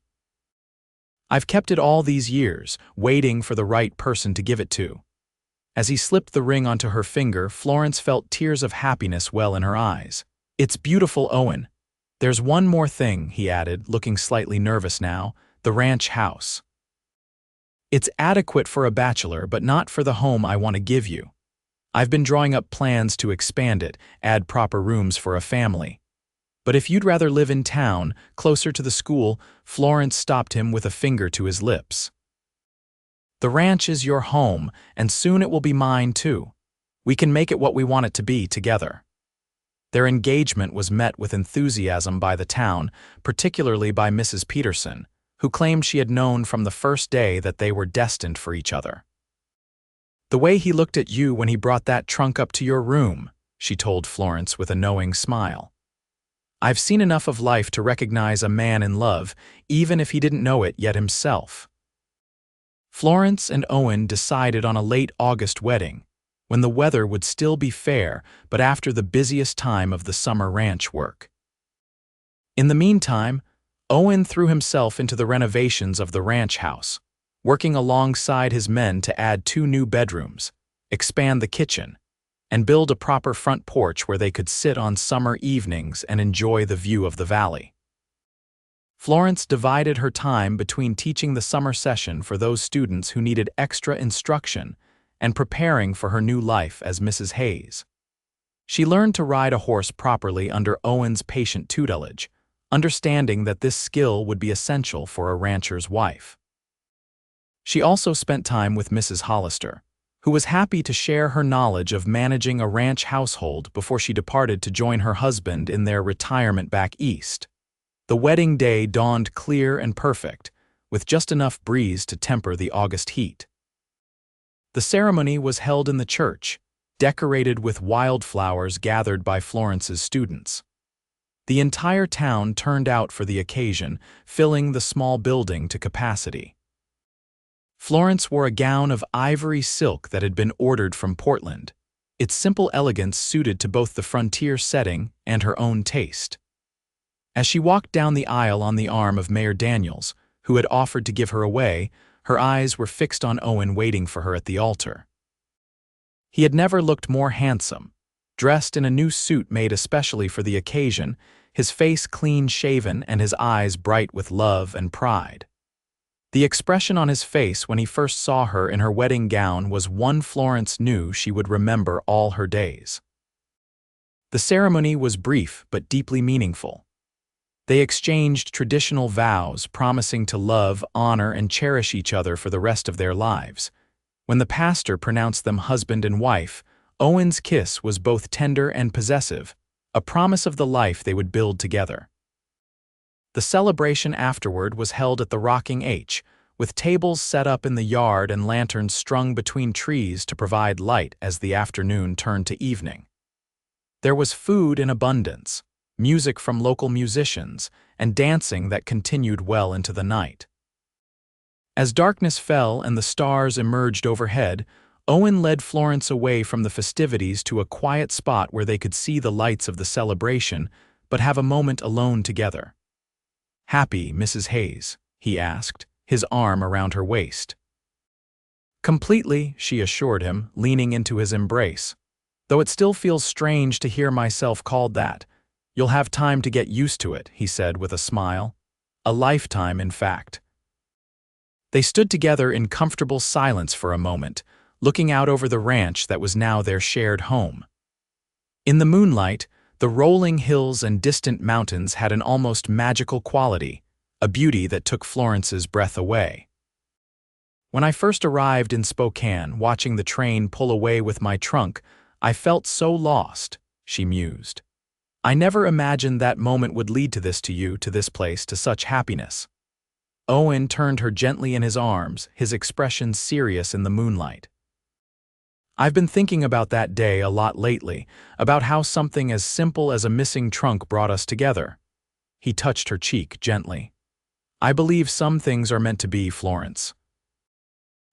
I've kept it all these years, waiting for the right person to give it to." As he slipped the ring onto her finger, Florence felt tears of happiness well in her eyes. "It's beautiful, Owen. There's one more thing," he added, looking slightly nervous now: "the ranch house. It's adequate for a bachelor, but not for the home I want to give you. I've been drawing up plans to expand it, add proper rooms for a family. But if you'd rather live in town, closer to the school," Florence stopped him with a finger to his lips. "The ranch is your home, and soon it will be mine too. We can make it what we want it to be together." Their engagement was met with enthusiasm by the town, particularly by Mrs. Peterson, who claimed she had known from the first day that they were destined for each other. "The way he looked at you when he brought that trunk up to your room," she told Florence with a knowing smile. "I've seen enough of life to recognize a man in love, even if he didn't know it yet himself." Florence and Owen decided on a late August wedding, when the weather would still be fair, but after the busiest time of the summer ranch work. In the meantime, Owen threw himself into the renovations of the ranch house, working alongside his men to add 2 new bedrooms, expand the kitchen, and build a proper front porch where they could sit on summer evenings and enjoy the view of the valley. Florence divided her time between teaching the summer session for those students who needed extra instruction and preparing for her new life as Mrs. Hayes. She learned to ride a horse properly under Owen's patient tutelage, understanding that this skill would be essential for a rancher's wife. She also spent time with Mrs. Hollister, who was happy to share her knowledge of managing a ranch household before she departed to join her husband in their retirement back east. The wedding day dawned clear and perfect, with just enough breeze to temper the August heat. The ceremony was held in the church, decorated with wildflowers gathered by Florence's students. The entire town turned out for the occasion, filling the small building to capacity. Florence wore a gown of ivory silk that had been ordered from Portland, its simple elegance suited to both the frontier setting and her own taste. As she walked down the aisle on the arm of Mayor Daniels, who had offered to give her away, her eyes were fixed on Owen waiting for her at the altar. He had never looked more handsome, dressed in a new suit made especially for the occasion, his face clean-shaven and his eyes bright with love and pride. The expression on his face when he first saw her in her wedding gown was one Florence knew she would remember all her days. The ceremony was brief but deeply meaningful. They exchanged traditional vows, promising to love, honor, and cherish each other for the rest of their lives. When the pastor pronounced them husband and wife, Owen's kiss was both tender and possessive, a promise of the life they would build together. The celebration afterward was held at the Rocking H, with tables set up in the yard and lanterns strung between trees to provide light as the afternoon turned to evening. There was food in abundance, music from local musicians, and dancing that continued well into the night. As darkness fell and the stars emerged overhead, Owen led Florence away from the festivities to a quiet spot where they could see the lights of the celebration, but have a moment alone together. "Happy, Mrs. Hayes?" he asked, his arm around her waist. "Completely," she assured him, leaning into his embrace. "Though it still feels strange to hear myself called that. You'll have time to get used to it," he said with a smile. "A lifetime, in fact." They stood together in comfortable silence for a moment, looking out over the ranch that was now their shared home. In the moonlight, the rolling hills and distant mountains had an almost magical quality, a beauty that took Florence's breath away. "When I first arrived in Spokane, watching the train pull away with my trunk, I felt so lost," she mused. "I never imagined that moment would lead to this place, to such happiness." Owen turned her gently in his arms, his expression serious in the moonlight. "I've been thinking about that day a lot lately, about how something as simple as a missing trunk brought us together." He touched her cheek gently. "I believe some things are meant to be, Florence.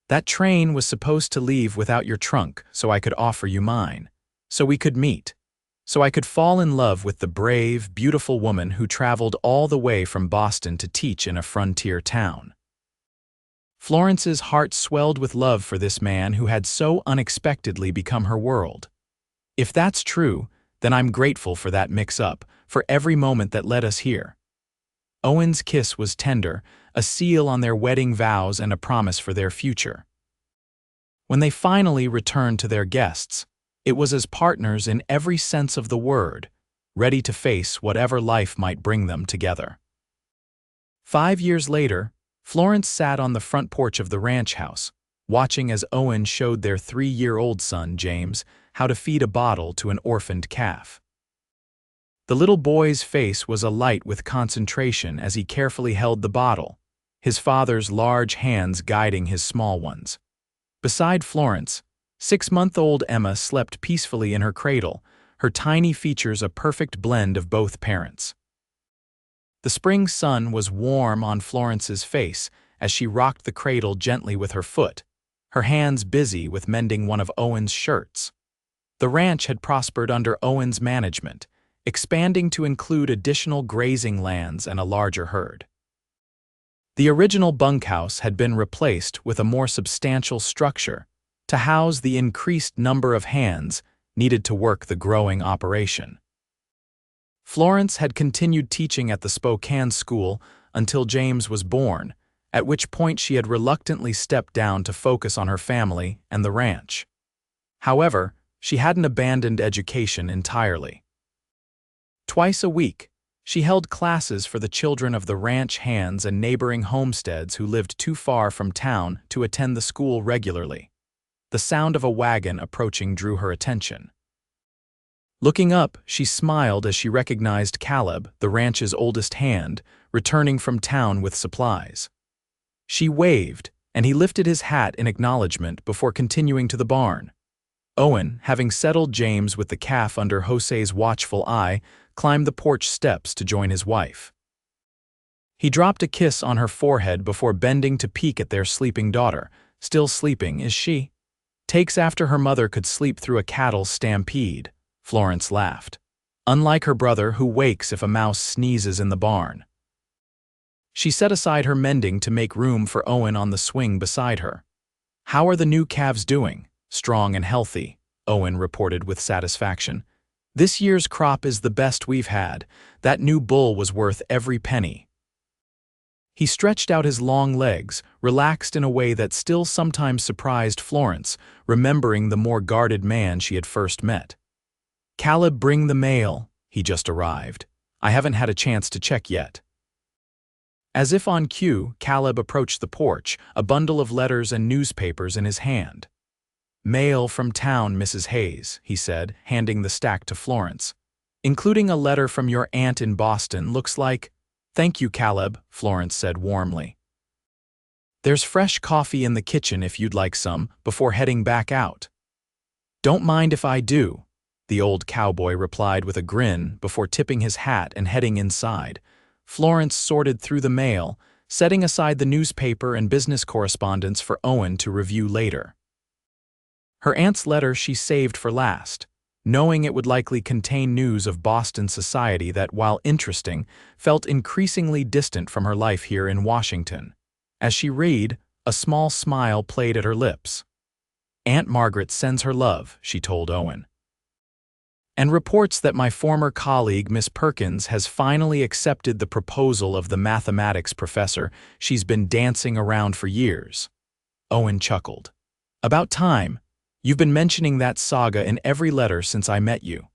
That train was supposed to leave without your trunk, so I could offer you mine. So we could meet. So I could fall in love with the brave, beautiful woman who traveled all the way from Boston to teach in a frontier town." Florence's heart swelled with love for this man who had so unexpectedly become her world. "If that's true, then I'm grateful for that mix-up, for every moment that led us here." Owen's kiss was tender, a seal on their wedding vows and a promise for their future. When they finally returned to their guests, it was as partners in every sense of the word, ready to face whatever life might bring them together. 5 years later, Florence sat on the front porch of the ranch house, watching as Owen showed their 3-year-old son, James, how to feed a bottle to an orphaned calf. The little boy's face was alight with concentration as he carefully held the bottle, his father's large hands guiding his small ones. Beside Florence, 6-month-old Emma slept peacefully in her cradle, her tiny features a perfect blend of both parents. The spring sun was warm on Florence's face as she rocked the cradle gently with her foot, her hands busy with mending one of Owen's shirts. The ranch had prospered under Owen's management, expanding to include additional grazing lands and a larger herd. The original bunkhouse had been replaced with a more substantial structure to house the increased number of hands needed to work the growing operation. Florence had continued teaching at the Spokane school until James was born, at which point she had reluctantly stepped down to focus on her family and the ranch. However, she hadn't abandoned education entirely. Twice a week, she held classes for the children of the ranch hands and neighboring homesteads who lived too far from town to attend the school regularly. The sound of a wagon approaching drew her attention. Looking up, she smiled as she recognized Caleb, the ranch's oldest hand, returning from town with supplies. She waved, and he lifted his hat in acknowledgement before continuing to the barn. Owen, having settled James with the calf under Jose's watchful eye, climbed the porch steps to join his wife. He dropped a kiss on her forehead before bending to peek at their sleeping daughter. "Still sleeping, is she?" "Takes after her mother could sleep through a cattle stampede," Florence laughed. "Unlike her brother who wakes if a mouse sneezes in the barn." She set aside her mending to make room for Owen on the swing beside her. "How are the new calves doing?" "Strong and healthy," Owen reported with satisfaction. "This year's crop is the best we've had. That new bull was worth every penny." He stretched out his long legs, relaxed in a way that still sometimes surprised Florence, remembering the more guarded man she had first met. "Caleb, bring the mail. He just arrived. I haven't had a chance to check yet." As if on cue, Caleb approached the porch, a bundle of letters and newspapers in his hand. "Mail from town, Mrs. Hayes," he said, handing the stack to Florence. "Including a letter from your aunt in Boston, looks like—" "Thank you, Caleb," Florence said warmly. "There's fresh coffee in the kitchen if you'd like some, before heading back out." "Don't mind if I do," the old cowboy replied with a grin before tipping his hat and heading inside. Florence sorted through the mail, setting aside the newspaper and business correspondence for Owen to review later. Her aunt's letter she saved for last, knowing it would likely contain news of Boston society that, while interesting, felt increasingly distant from her life here in Washington. As she read, a small smile played at her lips. "Aunt Margaret sends her love," she told Owen, "and reports that my former colleague, Miss Perkins, has finally accepted the proposal of the mathematics professor she's been dancing around for years." Owen chuckled. "About time. You've been mentioning that saga in every letter since I met you."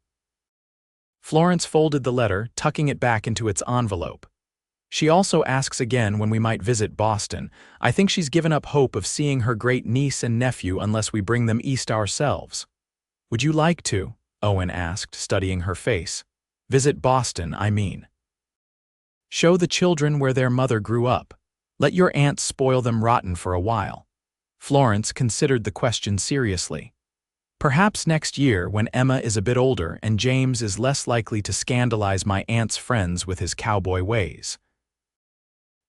Florence folded the letter, tucking it back into its envelope. "She also asks again when we might visit Boston. I think she's given up hope of seeing her great niece and nephew unless we bring them east ourselves." "Would you like to?" Owen asked, studying her face. "Visit Boston, I mean. Show the children where their mother grew up. Let your aunt spoil them rotten for a while." Florence considered the question seriously. "Perhaps next year, when Emma is a bit older and James is less likely to scandalize my aunt's friends with his cowboy ways."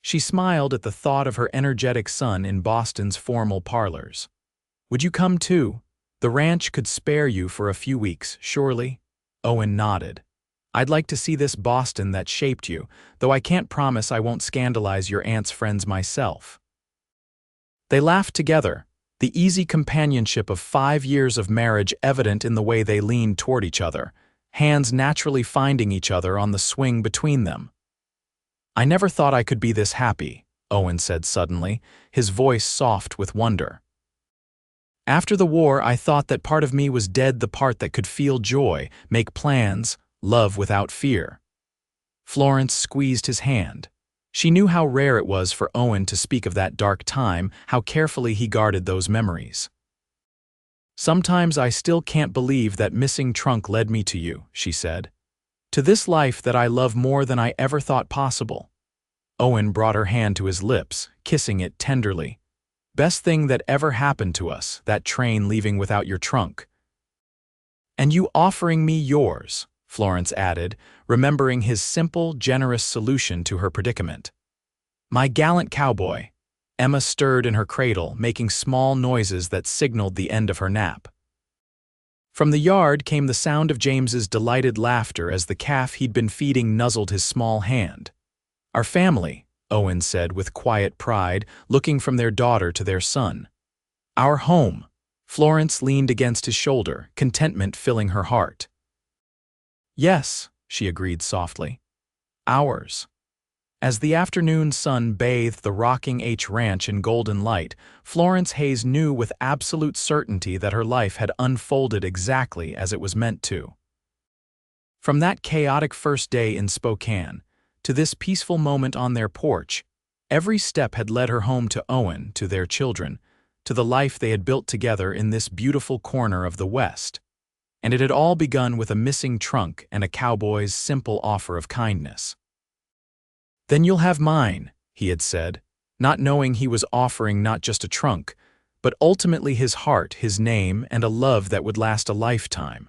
She smiled at the thought of her energetic son in Boston's formal parlors. "Would you come too? The ranch could spare you for a few weeks, surely?" Owen nodded. "I'd like to see this Boston that shaped you, though I can't promise I won't scandalize your aunt's friends myself." They laughed together, the easy companionship of 5 years of marriage evident in the way they leaned toward each other, hands naturally finding each other on the swing between them. "I never thought I could be this happy," Owen said suddenly, his voice soft with wonder. "After the war, I thought that part of me was dead, the part that could feel joy, make plans, love without fear." Florence squeezed his hand. She knew how rare it was for Owen to speak of that dark time, how carefully he guarded those memories. "Sometimes I still can't believe that missing trunk led me to you," she said. "To this life that I love more than I ever thought possible." Owen brought her hand to his lips, kissing it tenderly. "Best thing that ever happened to us, that train leaving without your trunk." "And you offering me yours," Florence added, remembering his simple, generous solution to her predicament. "My gallant cowboy." Emma stirred in her cradle, making small noises that signaled the end of her nap. From the yard came the sound of James's delighted laughter as the calf he'd been feeding nuzzled his small hand. "Our family," Owen said with quiet pride, looking from their daughter to their son. "Our home." Florence leaned against his shoulder, contentment filling her heart. "Yes," she agreed softly. "Ours." As the afternoon sun bathed the rocking ranch in golden light, Florence Hayes knew with absolute certainty that her life had unfolded exactly as it was meant to. From that chaotic first day in Spokane to this peaceful moment on their porch, every step had led her home to Owen, to their children, to the life they had built together in this beautiful corner of the West. And it had all begun with a missing trunk and a cowboy's simple offer of kindness. "Then you'll have mine," he had said, not knowing he was offering not just a trunk, but ultimately his heart, his name, and a love that would last a lifetime.